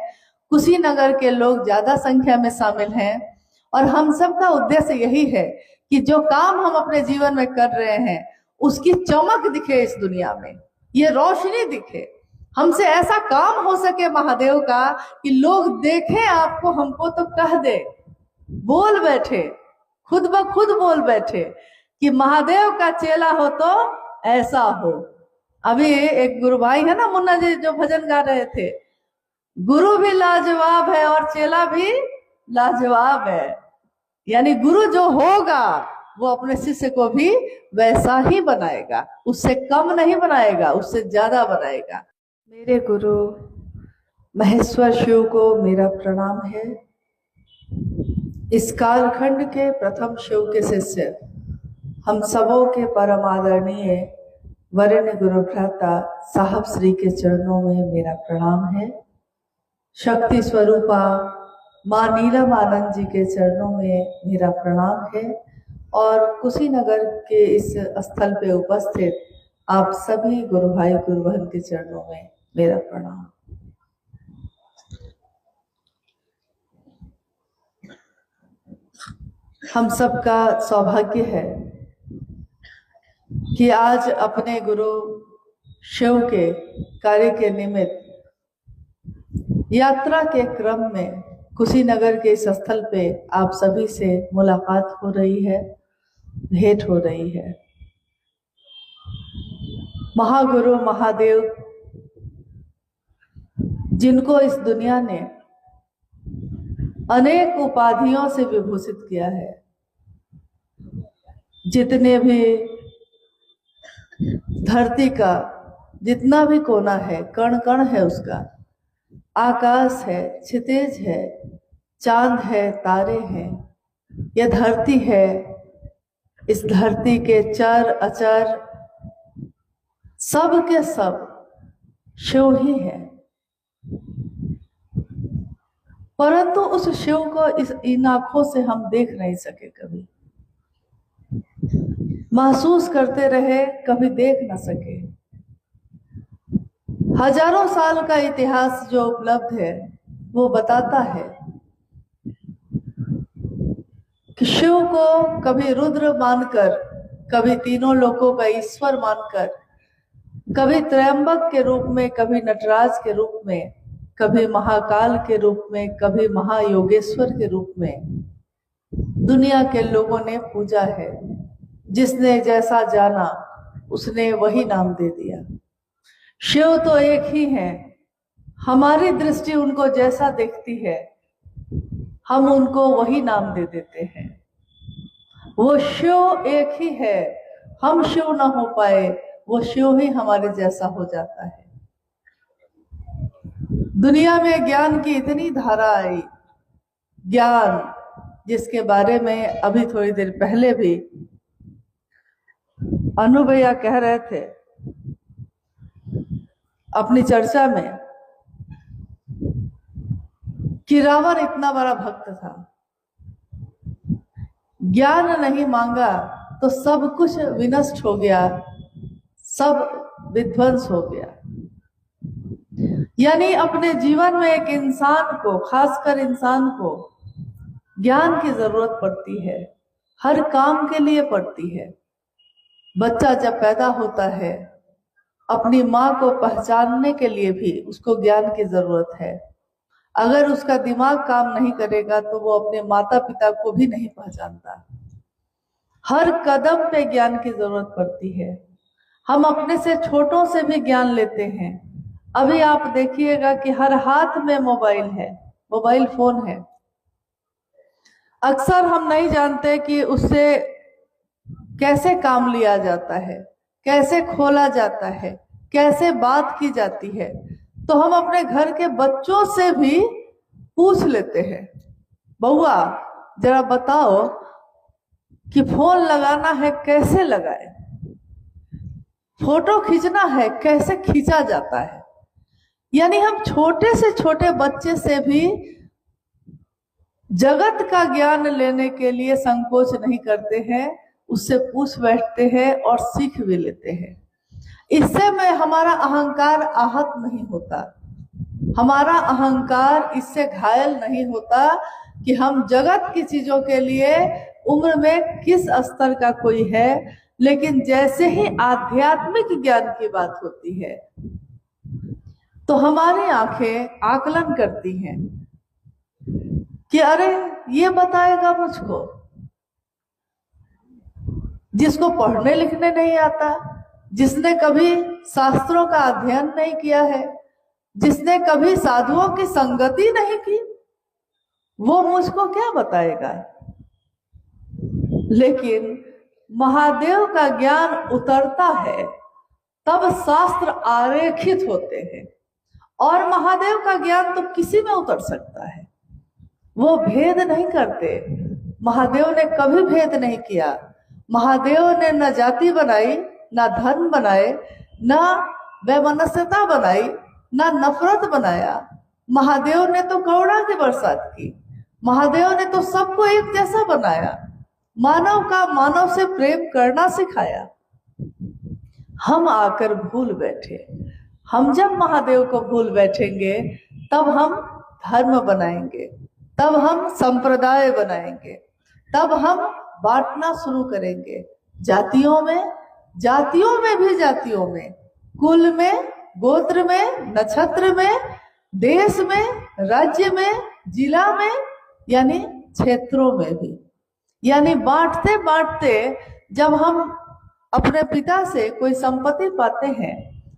कुशीनगर के लोग ज्यादा संख्या में शामिल हैं। और हम सबका उद्देश्य यही है कि जो काम हम अपने जीवन में कर रहे हैं उसकी चमक दिखे इस दुनिया में, ये रोशनी दिखे। हमसे ऐसा काम हो सके महादेव का कि लोग देखें आपको, हमको तो कह दे, बोल बैठे, खुद ब खुद बोल बैठे कि महादेव का चेला हो तो ऐसा हो। अभी एक गुरु भाई है ना मुन्ना जी, जो भजन गा रहे थे, गुरु भी लाजवाब है और चेला भी लाजवाब है। यानी गुरु जो होगा वो अपने शिष्य को भी वैसा ही बनाएगा, उससे कम नहीं बनाएगा, उससे ज्यादा बनाएगा। मेरे गुरु महेश्वर शिव को मेरा प्रणाम है। इस कालखंड के प्रथम शिव के शिष्य, हम सबों के परम आदरणीय वरेण्य गुरु भ्राता साहब श्री के चरणों में मेरा प्रणाम है। शक्ति स्वरूपा माँ नीलम आनंद जी के चरणों में मेरा प्रणाम है। और कुशीनगर के इस स्थल पे उपस्थित आप सभी गुरु भाई गुरु बहन के चरणों में मेरा प्रणाम। हम सबका सौभाग्य है कि आज अपने गुरु शिव के कार्य के निमित्त यात्रा के क्रम में कुशीनगर के इस स्थल पे आप सभी से मुलाकात हो रही है, भेंट हो रही है। महागुरु महादेव, जिनको इस दुनिया ने अनेक उपाधियों से विभूषित किया है, जितने भी धरती का जितना भी कोना है, कण कण है उसका, आकाश है, क्षितिज है, चांद है, तारे हैं, यह धरती है, इस धरती के चर अचर सब के सब शिव ही है। परंतु उस शिव को इन आंखों से हम देख नहीं सके, कभी महसूस करते रहे, कभी देख न सके। हजारों साल का इतिहास जो उपलब्ध है वो बताता है कि शिव को कभी रुद्र मानकर, कभी तीनों लोकों का ईश्वर मानकर, कभी त्रयंबक के रूप में, कभी नटराज के रूप में, कभी महाकाल के रूप में, कभी महायोगेश्वर के रूप में दुनिया के लोगों ने पूजा है। जिसने जैसा जाना उसने वही नाम दे दिया। शिव तो एक ही है, हमारी दृष्टि उनको जैसा देखती है हम उनको वही नाम दे देते हैं। वो शिव एक ही है, हम शिव ना हो पाए, वो शिव ही हमारे जैसा हो जाता है। दुनिया में ज्ञान की इतनी धारा आई, ज्ञान जिसके बारे में अभी थोड़ी देर पहले भी अनु भैया कह रहे थे अपनी चर्चा में कि रावण इतना बड़ा भक्त था, ज्ञान नहीं मांगा तो सब कुछ विनष्ट हो गया, सब विध्वंस हो गया। यानी अपने जीवन में एक इंसान को, खासकर इंसान को ज्ञान की जरूरत पड़ती है, हर काम के लिए पड़ती है। बच्चा जब पैदा होता है अपनी माँ को पहचानने के लिए भी उसको ज्ञान की जरूरत है। अगर उसका दिमाग काम नहीं करेगा तो वो अपने माता पिता को भी नहीं पहचानता। हर कदम पे ज्ञान की जरूरत पड़ती है। हम अपने से छोटों से भी ज्ञान लेते हैं। अभी आप देखिएगा कि हर हाथ में मोबाइल है, मोबाइल फोन है। अक्सर हम नहीं जानते कि उससे कैसे काम लिया जाता है, कैसे खोला जाता है, कैसे बात की जाती है, तो हम अपने घर के बच्चों से भी पूछ लेते हैं, बउआ जरा बताओ कि फोन लगाना है कैसे लगाए, फोटो खींचना है कैसे खींचा जाता है। यानी हम छोटे से छोटे बच्चे से भी जगत का ज्ञान लेने के लिए संकोच नहीं करते हैं, उससे पूछ बैठते हैं और सीख भी लेते हैं। इससे में हमारा अहंकार आहत नहीं होता, हमारा अहंकार इससे घायल नहीं होता कि हम जगत की चीजों के लिए उम्र में किस स्तर का कोई है, लेकिन जैसे ही आध्यात्मिक ज्ञान की बात होती है तो हमारी आंखें आकलन करती हैं कि अरे ये बताएगा मुझको, जिसको पढ़ने लिखने नहीं आता, जिसने कभी शास्त्रों का अध्ययन नहीं किया है, जिसने कभी साधुओं की संगति नहीं की, वो मुझको क्या बताएगा। लेकिन महादेव का ज्ञान उतरता है तब शास्त्र आरेखित होते हैं, और महादेव का ज्ञान तो किसी में उतर सकता है, वो भेद नहीं करते। महादेव ने कभी भेद नहीं किया, महादेव ने न जाति बनाई, न धर्म बनाए, न वैमनस्यता बनाई, न नफरत बनाया। महादेव ने तो करुणा की बरसात की, महादेव ने तो सबको एक जैसा बनाया, मानव का मानव से प्रेम करना सिखाया। हम आकर भूल बैठे। हम जब महादेव को भूल बैठेंगे तब हम धर्म बनाएंगे, तब हम संप्रदाय बनाएंगे, तब हम बांटना शुरू करेंगे, जातियों में भी जातियों में, कुल में, गोत्र में, नक्षत्र में, देश में, राज्य में, जिला में, यानी क्षेत्रों में भी। यानी बांटते बांटते जब हम अपने पिता से कोई संपत्ति पाते हैं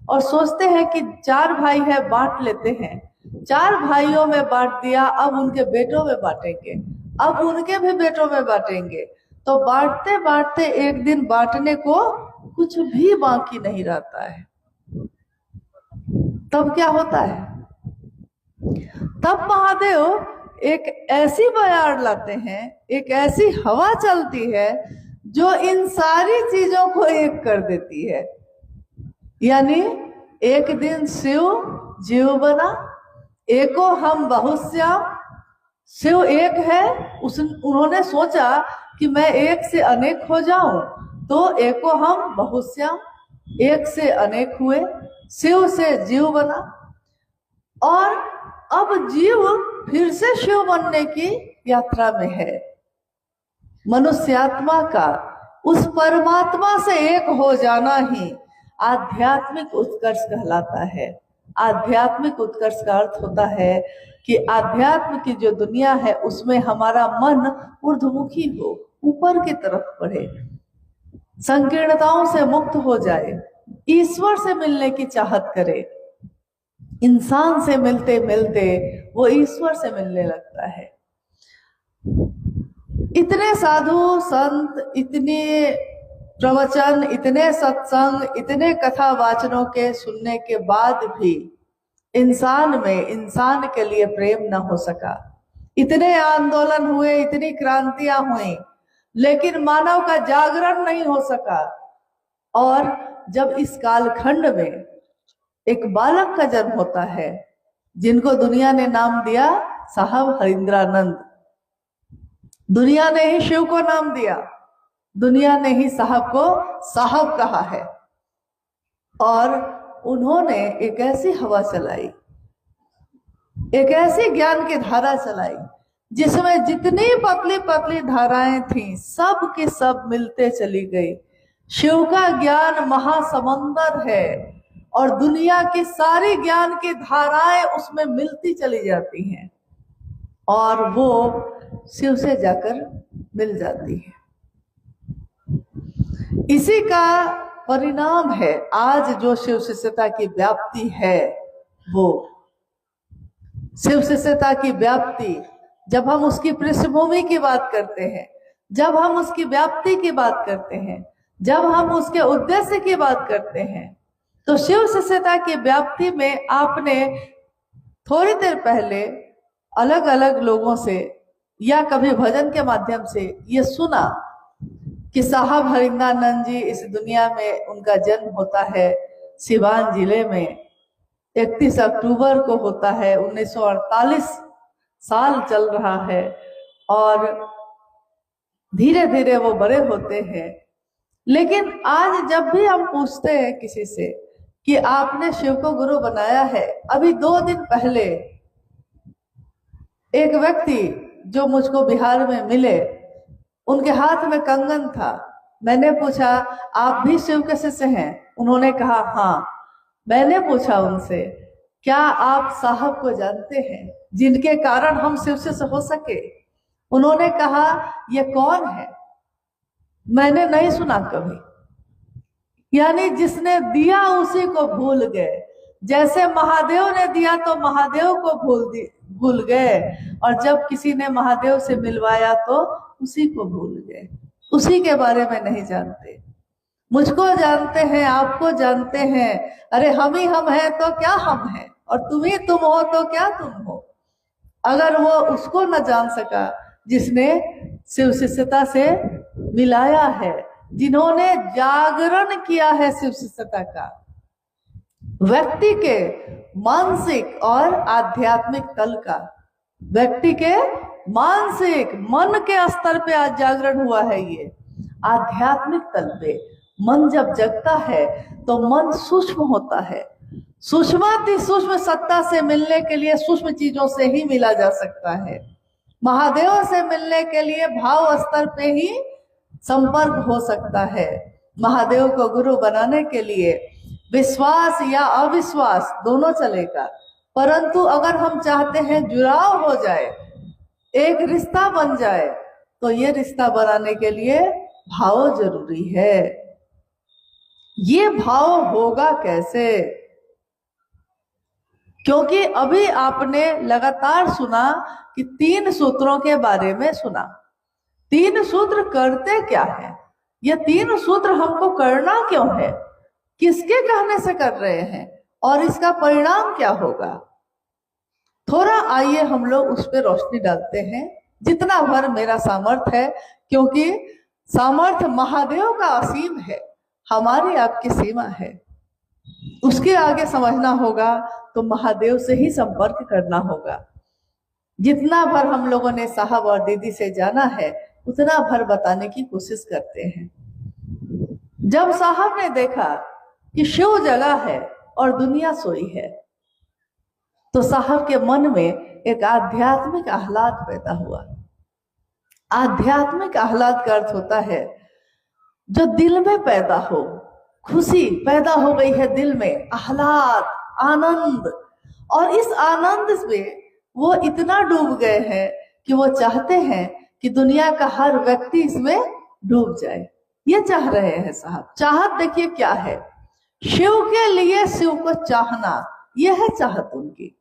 और सोचते हैं कि 4 भाई है बांट लेते हैं, 4 भाइयों में बांट दिया, अब उनके बेटों में बांटेंगे, अब उनके भी बेटों में बांटेंगे, तो बांटते बांटते एक दिन बांटने को कुछ भी बाकी नहीं रहता है। तब क्या होता है? तब महादेव एक ऐसी बयार लाते हैं, एक ऐसी हवा चलती है जो इन सारी चीजों को एक कर देती है। यानी एक दिन शिव जीव बना, एको हम बहुश्याम। शिव एक है, उन्होंने सोचा कि मैं एक से अनेक हो जाऊं, तो एको हम बहुश्याम, एक से अनेक हुए, शिव से जीव बना। और अब जीव फिर से शिव बनने की यात्रा में है। मनुष्यात्मा का उस परमात्मा से एक हो जाना ही आध्यात्मिक उत्कर्ष कहलाता है। आध्यात्मिक उत्कर्ष का अर्थ होता है कि आध्यात्म की जो दुनिया है उसमें हमारा मन ऊर्ध्वमुखी हो, ऊपर की तरफ बढ़े, संकीर्णताओं से मुक्त हो जाए, ईश्वर से मिलने की चाहत करे। इंसान से मिलते मिलते वो ईश्वर से मिलने लगता है। इतने साधु संत, इतने प्रवचन, इतने सत्संग, इतने कथा वाचनों के सुनने के बाद भी इंसान में इंसान के लिए प्रेम न हो सका। इतने आंदोलन हुए, इतनी क्रांतियां हुई, लेकिन मानव का जागरण नहीं हो सका। और जब इस कालखंड में एक बालक का जन्म होता है जिनको दुनिया ने नाम दिया साहब हरिंद्रानंद, दुनिया ने ही शिव को नाम दिया, दुनिया ने ही साहब को साहब कहा है। और उन्होंने एक ऐसी हवा चलाई, एक ऐसी ज्ञान की धारा चलाई जिसमें जितनी पतली पतली धाराएं थीं सब की सब मिलते चली गई। शिव का ज्ञान महासमुंदर है और दुनिया की सारी ज्ञान की धाराएं उसमें मिलती चली जाती हैं और वो शिव से जाकर मिल जाती है। इसी का परिणाम है आज जो शिव शिष्यता की व्याप्ति है। वो शिव शिष्यता की व्याप्ति, जब हम उसकी पृष्ठभूमि की बात करते हैं, जब हम उसकी व्याप्ति की बात करते हैं, जब हम उसके उद्देश्य की बात करते हैं तो शिव शिष्यता की व्याप्ति में आपने थोड़ी देर पहले अलग अलग लोगों से या कभी भजन के माध्यम से ये सुना कि साहब हरिंदानंद जी इस दुनिया में उनका जन्म होता है सिवान जिले में, 31 अक्टूबर को होता है, 1948 साल चल रहा है और धीरे धीरे वो बड़े होते हैं। लेकिन आज जब भी हम पूछते हैं किसी से कि आपने शिव को गुरु बनाया है, अभी 2 दिन पहले एक व्यक्ति जो मुझको बिहार में मिले, उनके हाथ में कंगन था। मैंने पूछा आप भी शिव के शिष्य हैं? उन्होंने कहा हाँ। मैंने पूछा उनसे क्या आप साहब को जानते हैं जिनके कारण हम शिव शिष्य हो सके? उन्होंने कहा ये कौन है? मैंने नहीं सुना कभी। यानी जिसने दिया उसी को भूल गए। जैसे महादेव ने दिया तो महादेव को भूल गए, और जब किसी ने महादेव से मिलवाया तो उसी को भूल गए, उसी के बारे में नहीं जानते। मुझको जानते हैं, आपको जानते हैं, अरे हम ही हम हैं तो क्या हम हैं, और तुम ही तुम हो तो क्या तुम हो। अगर वो उसको न जान सका जिसने शिव शिष्यता से मिलाया है, जिन्होंने जागरण किया है शिव शिष्यता का, व्यक्ति के मानसिक और आध्यात्मिक तल का, व्यक्ति के मानसिक मन के स्तर पे आज जागरण हुआ है। ये आध्यात्मिक तल पे मन जब जगता है तो मन सूक्ष्म होता है। सूक्ष्माति सूक्ष्म सत्ता से मिलने के लिए सूक्ष्म चीजों से ही मिला जा सकता है। महादेव से मिलने के लिए भाव स्तर पे ही संपर्क हो सकता है। महादेव को गुरु बनाने के लिए विश्वास या अविश्वास दोनों चलेगा, परंतु अगर हम चाहते हैं जुड़ाव हो जाए, एक रिश्ता बन जाए, तो ये रिश्ता बनाने के लिए भाव जरूरी है। ये भाव होगा कैसे? क्योंकि अभी आपने लगातार सुना कि 3 सूत्रों के बारे में सुना। 3 सूत्र करते क्या है? ये 3 सूत्र हमको करना क्यों है? किसके कहने से कर रहे हैं और इसका परिणाम क्या होगा? थोड़ा आइए हम लोग उस पर रोशनी डालते हैं, जितना भर मेरा सामर्थ्य है, क्योंकि सामर्थ्य महादेव का असीम है, हमारी आपकी सीमा है। उसके आगे समझना होगा तो महादेव से ही संपर्क करना होगा। जितना भर हम लोगों ने साहब और दीदी से जाना है उतना भर बताने की कोशिश करते हैं। जब साहब ने देखा कि शिव जगह है और दुनिया सोई है, तो साहब के मन में एक आध्यात्मिक आह्लाद पैदा हुआ। आध्यात्मिक आह्लाद का अर्थ होता है जो दिल में पैदा हो, खुशी पैदा हो गई है दिल में, आह्लाद, आनंद, और इस आनंद में वो इतना डूब गए हैं कि वो चाहते हैं कि दुनिया का हर व्यक्ति इसमें डूब जाए। ये चाह रहे हैं साहब। चाहत देखिए क्या है, शिव के लिए शिव को चाहना, यह है चाहत उनकी।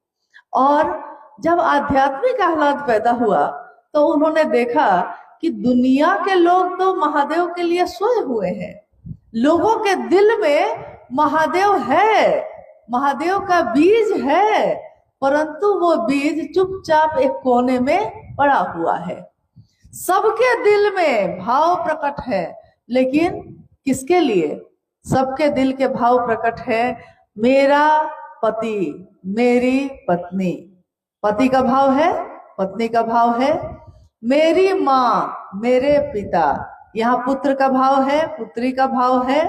और जब आध्यात्मिक आह्लाद पैदा हुआ तो उन्होंने देखा कि दुनिया के लोग तो महादेव के लिए सोए हुए हैं, लोगों के दिल में महादेव है, महादेव का बीज है, परंतु वो बीज चुपचाप एक कोने में पड़ा हुआ है। सबके दिल में भाव प्रकट है, लेकिन किसके लिए? सबके दिल के भाव प्रकट है, मेरा पति, मेरी पत्नी। पति का भाव है, पत्नी का भाव है, मेरी माँ, मेरे पिता, यहाँ पुत्र का भाव है, पुत्री का भाव है,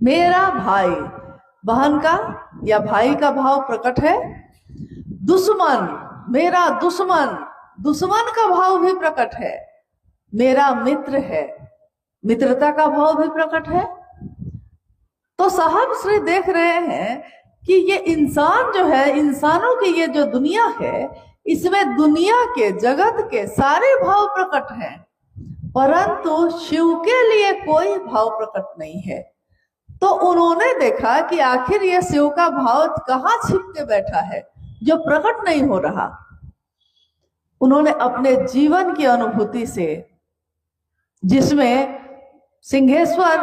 मेरा भाई, बहन का या भाई का भाव प्रकट है, दुश्मन, मेरा दुश्मन, दुश्मन का भाव भी प्रकट है, मेरा मित्र है, मित्रता का भाव भी प्रकट है। तो साहब श्री देख रहे हैं कि ये इंसान जो है, इंसानों की ये जो दुनिया है, इसमें दुनिया के, जगत के सारे भाव प्रकट हैं, परंतु शिव के लिए कोई भाव प्रकट नहीं है। तो उन्होंने देखा कि आखिर ये शिव का भाव कहाँ छिप के बैठा है जो प्रकट नहीं हो रहा। उन्होंने अपने जीवन की अनुभूति से, जिसमें सिंहेश्वर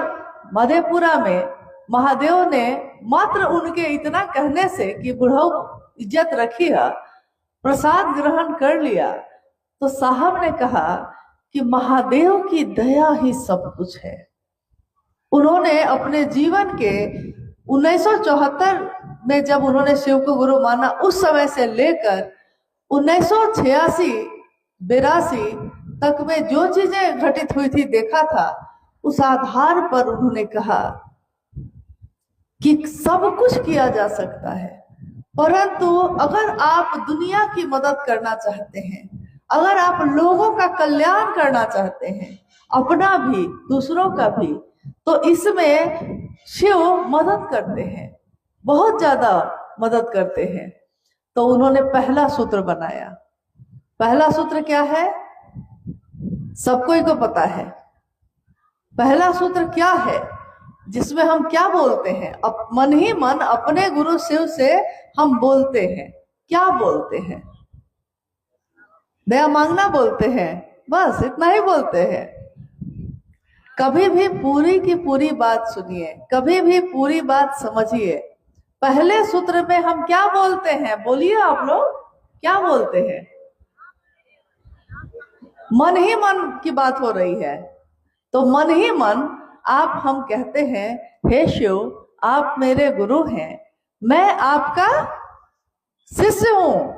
मधेपुरा में महादेव ने मात्र उनके इतना कहने से कि बुढ़ऊ इज्जत रखी है, प्रसाद ग्रहण कर लिया, तो साहब ने कहा कि महादेव की दया ही सब कुछ है। उन्होंने अपने जीवन के 1974 में जब उन्होंने शिव को गुरु माना, उस समय से लेकर 1986-82 तक में जो चीजें घटित हुई थी, देखा था, उस आधार पर उन्होंने कहा कि सब कुछ किया जा सकता है, परंतु अगर आप दुनिया की मदद करना चाहते हैं, अगर आप लोगों का कल्याण करना चाहते हैं, अपना भी दूसरों का भी, तो इसमें शिव मदद करते हैं, बहुत ज्यादा मदद करते हैं। तो उन्होंने पहला सूत्र बनाया। पहला सूत्र क्या है? सबको ही को पता है। पहला सूत्र क्या है, जिसमें हम क्या बोलते हैं? मन ही मन अपने गुरु शिव से हम बोलते हैं। क्या बोलते हैं? दया मांगना बोलते हैं, बस इतना ही बोलते हैं। कभी भी पूरी की पूरी बात सुनिए, कभी भी पूरी बात समझिए। पहले सूत्र में हम क्या बोलते हैं? बोलिए आप लोग, क्या बोलते हैं? मन ही मन की बात हो रही है, तो मन ही मन आप हम कहते हैं, हे शिव, आप मेरे गुरु हैं, मैं आपका शिष्य हूं,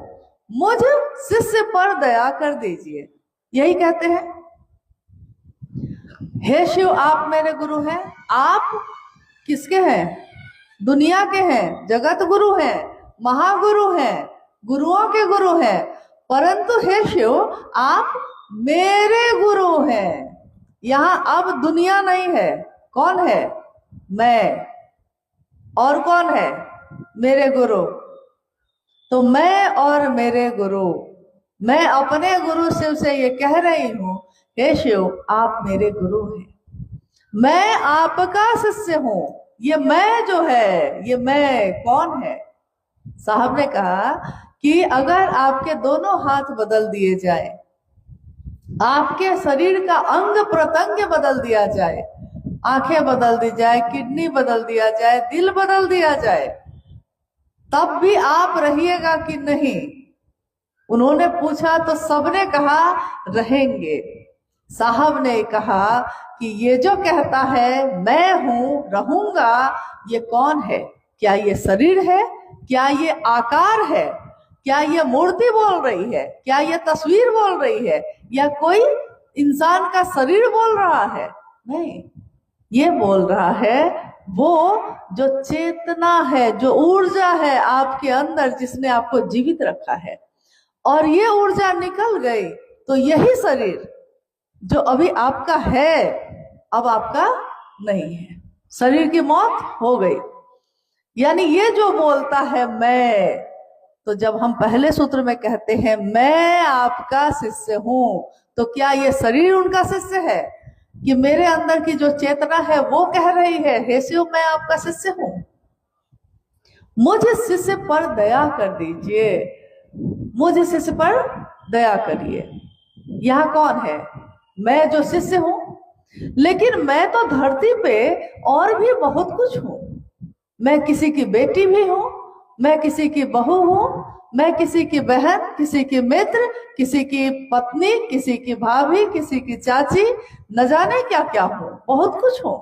मुझ शिष्य पर दया कर दीजिए। यही कहते हैं। हे शिव, आप मेरे गुरु हैं। आप किसके हैं? दुनिया के हैं, जगत गुरु हैं, महागुरु हैं, गुरुओं के गुरु हैं, परंतु हे शिव, आप मेरे गुरु हैं। यहां अब दुनिया नहीं है। कौन है? मैं। और कौन है? मेरे गुरु। तो मैं और मेरे गुरु, मैं अपने गुरु शिव से ये कह रही हूं, हे शिव, आप मेरे गुरु हैं, मैं आपका शिष्य हूं। ये मैं जो है, ये मैं कौन है? साहब ने कहा कि अगर आपके दोनों हाथ बदल दिए जाए, आपके शरीर का अंग प्रत्यंग बदल दिया जाए, आंखें बदल दी जाए, किडनी बदल दिया जाए, दिल बदल दिया जाए, तब भी आप रहिएगा कि नहीं? उन्होंने पूछा तो सबने कहा रहेंगे। साहब ने कहा कि ये जो कहता है मैं हूं, रहूंगा, ये कौन है? क्या ये शरीर है? क्या ये आकार है? क्या ये मूर्ति बोल रही है? क्या ये तस्वीर बोल रही है? या कोई इंसान का शरीर बोल रहा है? नहीं, ये बोल रहा है वो जो चेतना है, जो ऊर्जा है आपके अंदर, जिसने आपको जीवित रखा है। और ये ऊर्जा निकल गई तो यही शरीर जो अभी आपका है, अब आपका नहीं है। शरीर की मौत हो गई। यानी ये जो बोलता है मैं, तो जब हम पहले सूत्र में कहते हैं मैं आपका शिष्य हूं, तो क्या ये शरीर उनका शिष्य है? कि मेरे अंदर की जो चेतना है वो कह रही है, हे शिव, मैं आपका शिष्य हूं, मुझ शिष्य पर दया कर दीजिए, मुझ शिष्य पर दया करिए। यह कौन है? मैं जो शिष्य हूं। लेकिन मैं तो धरती पे और भी बहुत कुछ हूं। मैं किसी की बेटी भी हूं, मैं किसी की बहू हूं, मैं किसी की बहन, किसी की मित्र, किसी की पत्नी, किसी की भाभी, किसी की चाची, न जाने क्या क्या हूं, बहुत कुछ हूं।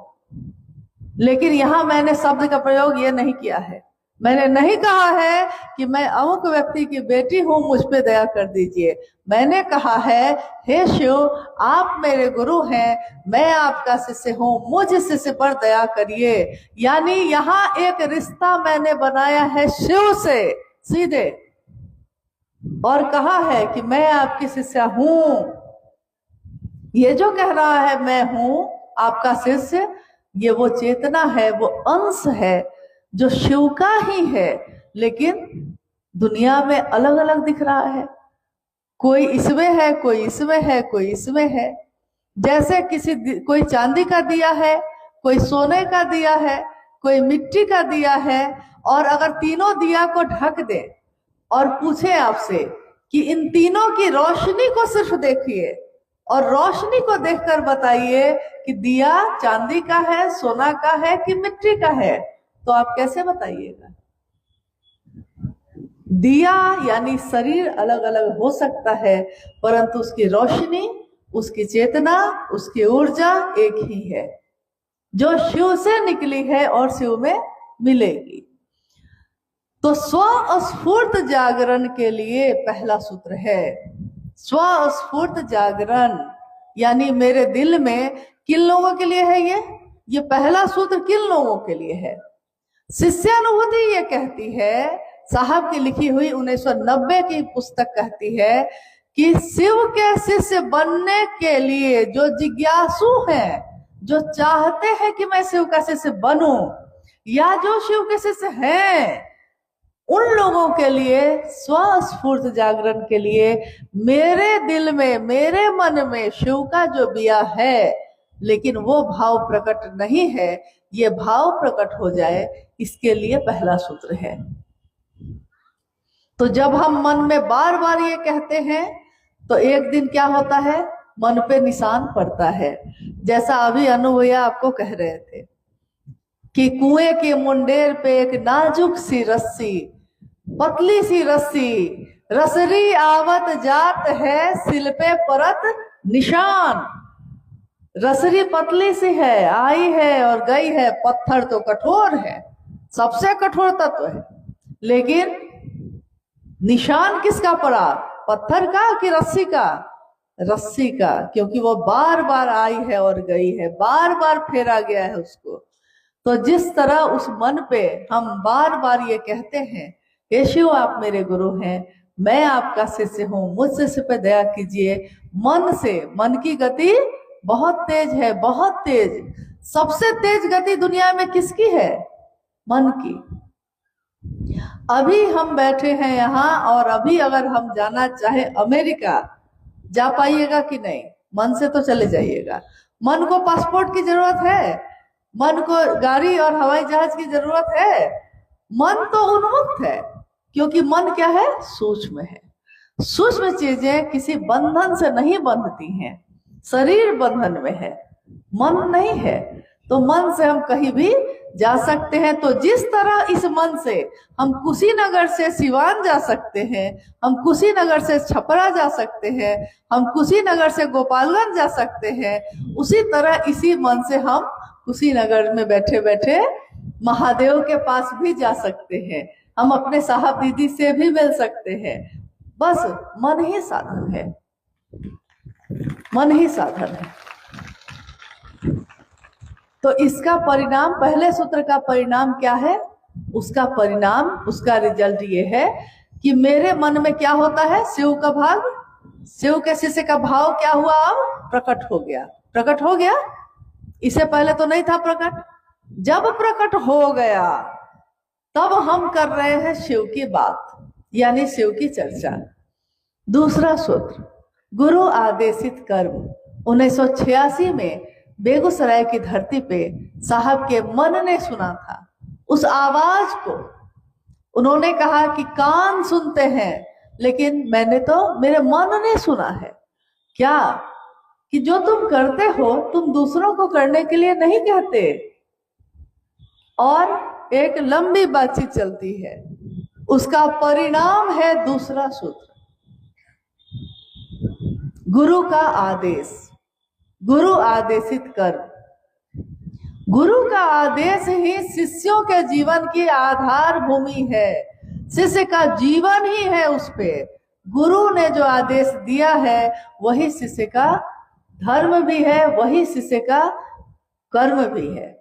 लेकिन यहां मैंने शब्द का प्रयोग ये नहीं किया है। मैंने नहीं कहा है कि मैं अमुक व्यक्ति की बेटी हूं, मुझ पे दया कर दीजिए। मैंने कहा है, हे शिव, आप मेरे गुरु हैं, मैं आपका शिष्य हूं, मुझ शिष्य पर दया करिए। यानी यहाँ एक रिश्ता मैंने बनाया है शिव से सीधे, और कहा है कि मैं आपकी शिष्य हूं। ये जो कह रहा है मैं हूं आपका शिष्य, ये वो चेतना है, वो अंश है जो शिव का ही है, लेकिन दुनिया में अलग अलग दिख रहा है। कोई इसमें है, कोई इसमें है, कोई इसमें है। जैसे कोई चांदी का दिया है, कोई सोने का दिया है, कोई मिट्टी का दिया है, और अगर तीनों दिया को ढक दे और पूछे आपसे कि इन तीनों की रोशनी को सिर्फ देखिए, और रोशनी को देखकर बताइए कि दिया चांदी का है, सोना का है कि मिट्टी का है, तो आप कैसे बताइएगा? दिया यानी शरीर अलग अलग हो सकता है, परंतु उसकी रोशनी, उसकी चेतना, उसकी ऊर्जा एक ही है, जो शिव से निकली है और शिव में मिलेगी। तो स्वस्फूर्त जागरण के लिए पहला सूत्र है स्वस्फूर्त जागरण, यानी मेरे दिल में किन लोगों के लिए है ये पहला सूत्र किन लोगों के लिए है? शिष्यानुभूति ये कहती है, साहब की लिखी हुई 1990 की पुस्तक कहती है कि शिव के शिष्य बनने के लिए जो जिज्ञासु हैं, जो चाहते हैं कि मैं शिव का शिष्य बनूं, या जो शिव के शिष्य हैं, उन लोगों के लिए स्वस्फूर्त जागरण के लिए मेरे दिल में, मेरे मन में शिव का जो बिया है, लेकिन वो भाव प्रकट नहीं है, ये भाव प्रकट हो जाए, इसके लिए पहला सूत्र है। तो जब हम मन में बार बार ये कहते हैं तो एक दिन क्या होता है, मन पे निशान पड़ता है। जैसा अभी अनु भैया आपको कह रहे थे कि कुएं के मुंडेर पे एक नाजुक सी रस्सी, पतली सी रस्सी, रसरी आवत जात है, सिल पे परत निशान। रसरी पतली सी है, आई है और गई है, पत्थर तो कठोर है, सबसे कठोर तत्व है, लेकिन निशान किसका पड़ा, पत्थर का कि रस्सी का? रस्सी का, क्योंकि वो बार बार आई है और गई है, बार बार फेरा गया है उसको। तो जिस तरह उस मन पे हम बार बार ये कहते हैं, हे शिव आप मेरे गुरु हैं, मैं आपका शिष्य हूँ, मुझ शिष्य पे दया कीजिए, मन से, मन की गति बहुत तेज है, बहुत तेज। सबसे तेज गति दुनिया में किसकी है? मन की। अभी हम बैठे हैं यहाँ, और अभी अगर हम जाना चाहे अमेरिका, जा पाइएगा कि नहीं? मन से तो चले जाइएगा। मन को पासपोर्ट की जरूरत है? मन को गाड़ी और हवाई जहाज की जरूरत है? मन तो उन्मुक्त है, क्योंकि मन क्या है? सूक्ष्म है। सूक्ष्म चीजें किसी बंधन से नहीं बंधती हैं, शरीर बंधन में है, मन नहीं है। तो मन से हम कहीं भी जा सकते हैं। तो जिस तरह इस मन से हम कुशीनगर से सिवान जा सकते हैं, हम कुशीनगर से छपरा जा सकते हैं, हम कुशीनगर से गोपालगंज जा सकते हैं, उसी तरह इसी मन से हम कुशीनगर में बैठे बैठे महादेव के पास भी जा सकते हैं, हम अपने साहब दीदी से भी मिल सकते हैं। बस मन ही साधन है, मन ही साधन है। तो इसका परिणाम, पहले सूत्र का परिणाम क्या है? उसका परिणाम, उसका रिजल्ट ये है कि मेरे मन में क्या होता है? शिव का भाव, शिव के शिष्य का भाव क्या हुआ? अब प्रकट हो गया। प्रकट हो गया, इससे पहले तो नहीं था प्रकट। जब प्रकट हो गया तब हम कर रहे हैं शिव की बात, यानी शिव की चर्चा। दूसरा सूत्र, गुरु आदेशित कर्म। 1986 में बेगूसराय की धरती पे साहब के मन ने सुना था उस आवाज को। उन्होंने कहा कि कान सुनते हैं, लेकिन मैंने तो, मेरे मन ने सुना है। क्या? कि जो तुम करते हो तुम दूसरों को करने के लिए नहीं कहते। और एक लंबी बातचीत चलती है, उसका परिणाम है दूसरा सूत्र, गुरु का आदेश। गुरु आदेशित कर्म। गुरु का आदेश ही शिष्यों के जीवन की आधार भूमि है, शिष्य का जीवन ही है उस पे। गुरु ने जो आदेश दिया है वही शिष्य का धर्म भी है, वही शिष्य का कर्म भी है।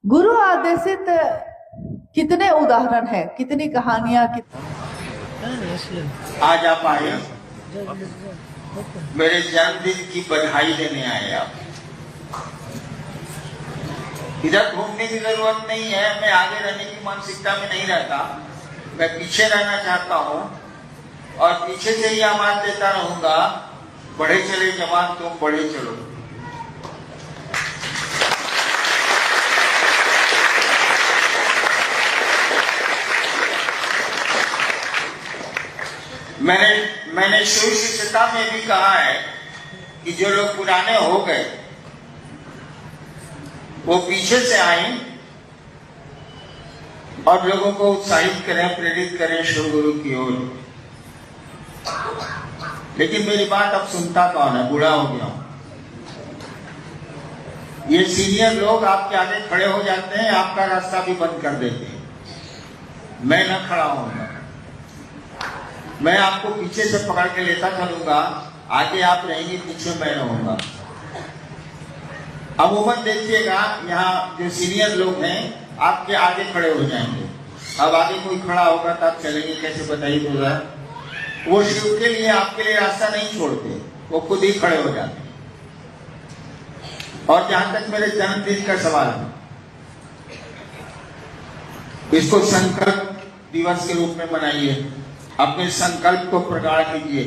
गुरु आदेशित कितने उदाहरण हैं, कितनी कहानियां, आज आप आए, मेरे जन्मदिन की बधाई देने आए आप। इधर घूमने की जरूरत नहीं है, मैं आगे रहने की मानसिकता में नहीं रहता, मैं पीछे रहना चाहता हूँ और पीछे से ही आवाज देता रहूंगा, बढ़े चले जवान तुम बढ़े चलो। मैंने शिव शिष्यता में भी कहा है कि जो लोग पुराने हो गए वो पीछे से आए और लोगों को उत्साहित करें, प्रेरित करें शिव गुरु की ओर। लेकिन मेरी बात अब सुनता कौन है? बूढ़ा हो गया हूं। ये सीनियर लोग आपके आगे खड़े हो जाते हैं, आपका रास्ता भी बंद कर देते हैं। मैं न खड़ा होऊंगा, मैं आपको पीछे से पकड़ के लेता चलूंगा, आगे आप रहेंगे, पीछे मैं रहूंगा। अमूमन देखिएगा यहाँ जो सीनियर लोग हैं आपके आगे खड़े हो जाएंगे। अब आगे कोई खड़ा होगा तो आप चलेंगे कैसे, बताइए तो जरा। वो शिव के लिए आपके लिए रास्ता नहीं छोड़ते, वो खुद ही खड़े हो जाते हैं। और जहां तक मेरे जन्मदिन का सवाल है, इसको संकल्प दिवस के रूप में मनाइए। अपने संकल्प को प्रगाढ़ कीजिए,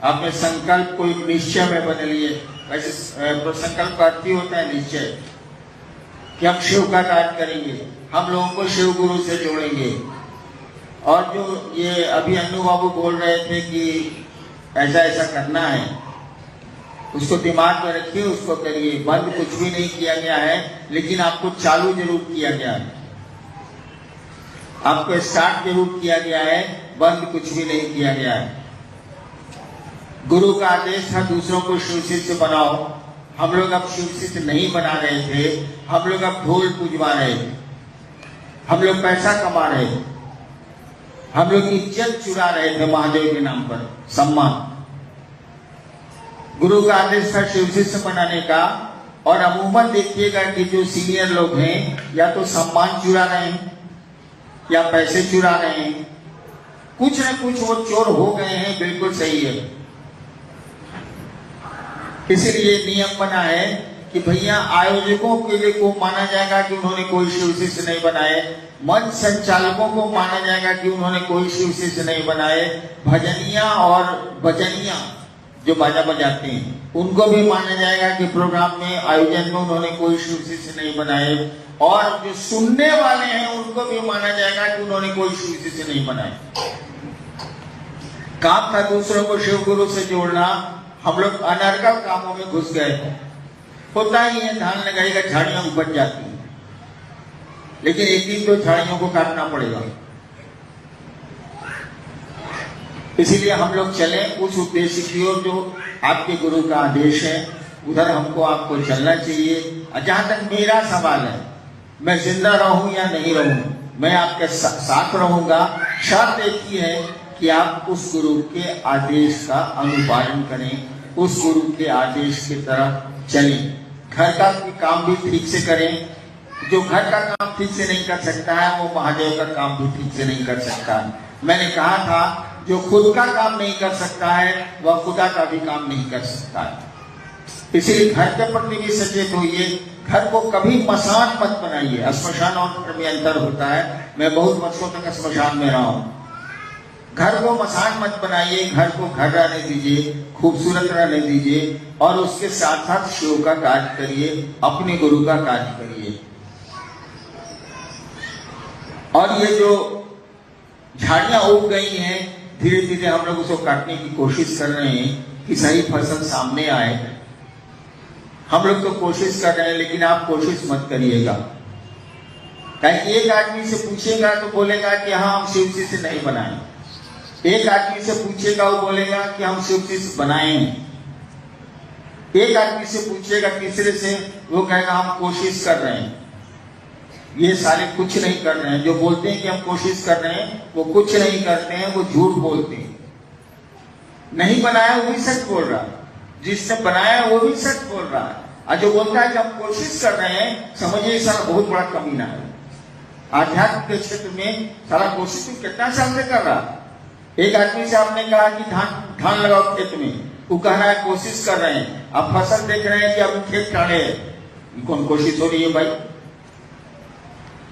अपने संकल्प को एक निश्चय में बदलिए। वैसे संकल्प का अर्थ ही होता है निश्चय, कि हम शिव का कार्य करेंगे, हम लोगों को शिव गुरु से जोड़ेंगे। और जो ये अभी अन्नू बाबू बोल रहे थे कि ऐसा ऐसा करना है, उसको दिमाग में रखिए, उसको करिए। बंद कुछ भी नहीं किया गया है, लेकिन आपको चालू जरूर किया गया है, आपको स्टार्ट जरूर किया गया है, बंद कुछ भी नहीं किया गया है। गुरु का आदेश था दूसरों को शिव शिष्य बनाओ। हम लोग अब शिव शिष्य नहीं बना रहे थे, हम लोग अब ढोल पुजवा रहे थे, हम लोग पैसा कमा रहे थे, हम लोग इज्जत चुरा रहे थे महादेव के नाम पर, सम्मान। गुरु का आदेश था शिव शिष्य बनाने का। और अमूमन देखिएगा कि जो सीनियर लोग हैं या तो सम्मान चुरा रहे हैं या पैसे चुरा रहे हैं, कुछ न कुछ वो चोर हो गए हैं। बिल्कुल सही है। इसीलिए नियम बना है कि भैया आयोजकों के लिए को माना जाएगा कि उन्होंने कोई शिव शिष्य नहीं बनाए, मंच संचालकों को माना जाएगा कि उन्होंने कोई शिव शिष्य नहीं बनाए, भजनिया और बजनिया जो बाजा बजाते हैं उनको भी माना जाएगा कि प्रोग्राम में आयोजन में उन्होंने कोई शिव शिष्य नहीं बनाए, और जो सुनने वाले हैं उनको भी माना जाएगा कि उन्होंने कोई शिव शिष्य नहीं बनाए। काम था दूसरों को शिव गुरु से जोड़ना, हम लोग अनर्गल कामों में घुस गए। होता ही है, धान लगाएगा झाड़ियां उपज जाती हैं, लेकिन एक दिन तो झाड़ियों को काटना पड़ेगा। इसीलिए हम लोग चले उस उद्देश्य की ओर जो आपके गुरु का आदेश है, उधर हमको आपको चलना चाहिए। जहां तक मेरा सवाल है, मैं जिंदा रहूं या नहीं रहूं, मैं आपके साथ रहूंगा। शर्त एक ही है कि आप उस गुरु के आदेश का अनुपालन करें, उस गुरु के आदेश की तरफ चलें। घर का काम भी ठीक से करें। जो घर का काम ठीक से नहीं कर सकता है वो महादेव का काम भी ठीक से नहीं कर सकता है। मैंने कहा था जो खुद का काम नहीं कर सकता है वह खुदा का भी काम नहीं कर सकता है। इसीलिए घर के प्रति भी सचेत होइए। घर को कभी मसान मत बनाइए। श्मशान और घर में अंतर होता है। मैं बहुत वर्षों तक श्मशान में रहा हूँ। घर को मसान मत बनाइए, घर को घर रहने दीजिए, खूबसूरत रहने दीजिए, और उसके साथ साथ शिव का कार्य करिए, अपने गुरु का कार्य करिए। और ये जो झाड़ियां उग गई हैं, धीरे धीरे हम लोग उसको काटने की कोशिश कर रहे हैं कि सही फसल सामने आए। हम लोग तो कोशिश कर रहे हैं, लेकिन आप कोशिश मत करिएगा। कहीं एक आदमी से पूछेगा तो बोलेगा कि हाँ हम शिव शिष्य नहीं बनाए, एक आदमी से पूछेगा वो बोलेगा कि हम शिव शिष्य बनाए हैं, एक आदमी से पूछेगा तीसरे से वो कहेगा हम कोशिश कर रहे हैं। ये सारे कुछ नहीं कर रहे हैं। जो बोलते हैं कि हम कोशिश कर रहे हैं वो कुछ नहीं करते हैं, वो झूठ बोलते हैं। नहीं बनाया वो भी सच बोल रहा है, जिसने बनाया वो भी सच बोल रहा है। और जो बोलता है कि हम कोशिश कर रहे हैं, समझिए सारा बहुत बड़ा कमीना है। आध्यात्म के क्षेत्र में सारा कोशिश तो कितना साल से कर रहा है। एक आदमी से आपने कहा कि धान लगाओ खेत में, वो कह रहा है कोशिश कर रहे हैं। आप फसल देख रहे हैं कि अब खेत काटे, कौन कोशिश हो रही है भाई?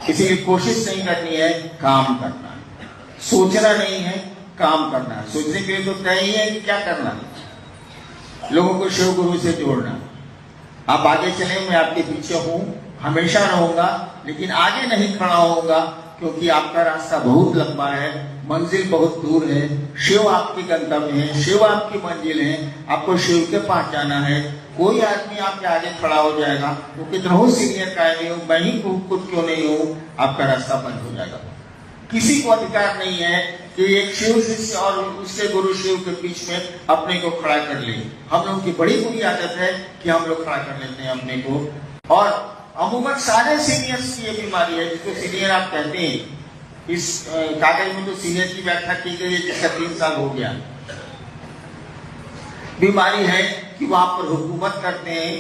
इसीलिए कोशिश नहीं करनी है, काम करना है। सोचना नहीं है, काम करना है। सोचने के लिए तो तय ही है कि क्या करना है, लोगों को शिव गुरु से जोड़ना। आप आगे चले, मैं आपके पीछे हूं, हमेशा रहूंगा, लेकिन आगे नहीं खड़ा होऊंगा, क्योंकि आपका रास्ता बहुत लंबा है। मंजिल बहुत दूर है, शिव आपकी गंतव्य है, शिव आपकी मंजिल है, आपको शिव के पास जाना है। कोई आदमी आपके आगे खड़ा हो जाएगा, वो कितना हो सीनियर का नहीं हो, मैं ही खुद क्यों नहीं हूँ, आपका रास्ता बंद हो जाएगा। किसी को अधिकार नहीं है कि एक शिव शिष्य और उसके गुरु शिव के बीच में अपने को खड़ा कर ले। हम लोगों की बड़ी बुरी आदत है कि हम लोग खड़ा कर लेते हैं अपने को। और अमूमन सारे सीनियर्स की ये बीमारी है, जिसको सीनियर आप कहते हैं। इस कागज में तो सीनियर की व्याख्या की गई है जिसका 3 साल हो गया। बीमारी है कि वो आप पर हुकूमत करते हैं,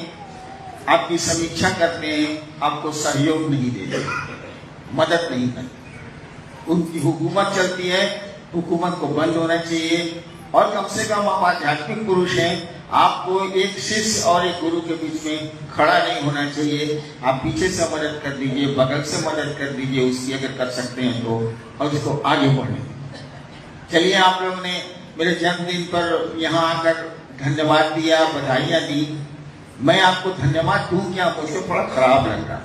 आपकी समीक्षा करते हैं, आपको सहयोग नहीं देते, मदद नहीं करते। उनकी हुकूमत चलती है, हुकूमत को बंद होना चाहिए। और कम से कम आप आध्यात्मिक पुरुष हैं, आपको एक शिष्य और एक गुरु के बीच में खड़ा नहीं होना चाहिए। आप पीछे से मदद कर दीजिए, बगल से मदद कर दीजिए उसकी, अगर कर सकते हैं तो, और उसको आगे बढ़ने। चलिए, आप लोगों ने मेरे जन्मदिन पर यहाँ आकर धन्यवाद दिया, बधाइयाँ दी। मैं आपको धन्यवाद दूं क्या, मुझको थोड़ा खराब लग रहा।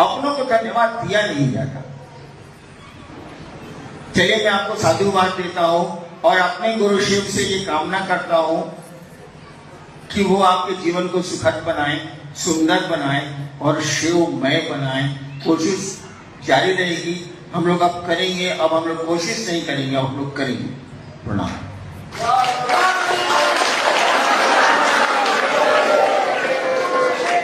अपनों को धन्यवाद दिया नहीं जाता। चलिए, मैं आपको साधुवाद देता हूं और अपने गुरु शिव से ये कामना करता हूं कि वो आपके जीवन को सुखद बनाए, सुंदर बनाए और शिवमय बनाए। कोशिश जारी रहेगी, हम लोग अब करेंगे। अब हम लोग कोशिश नहीं करेंगे, अब हम लोग करेंगे। प्रणाम।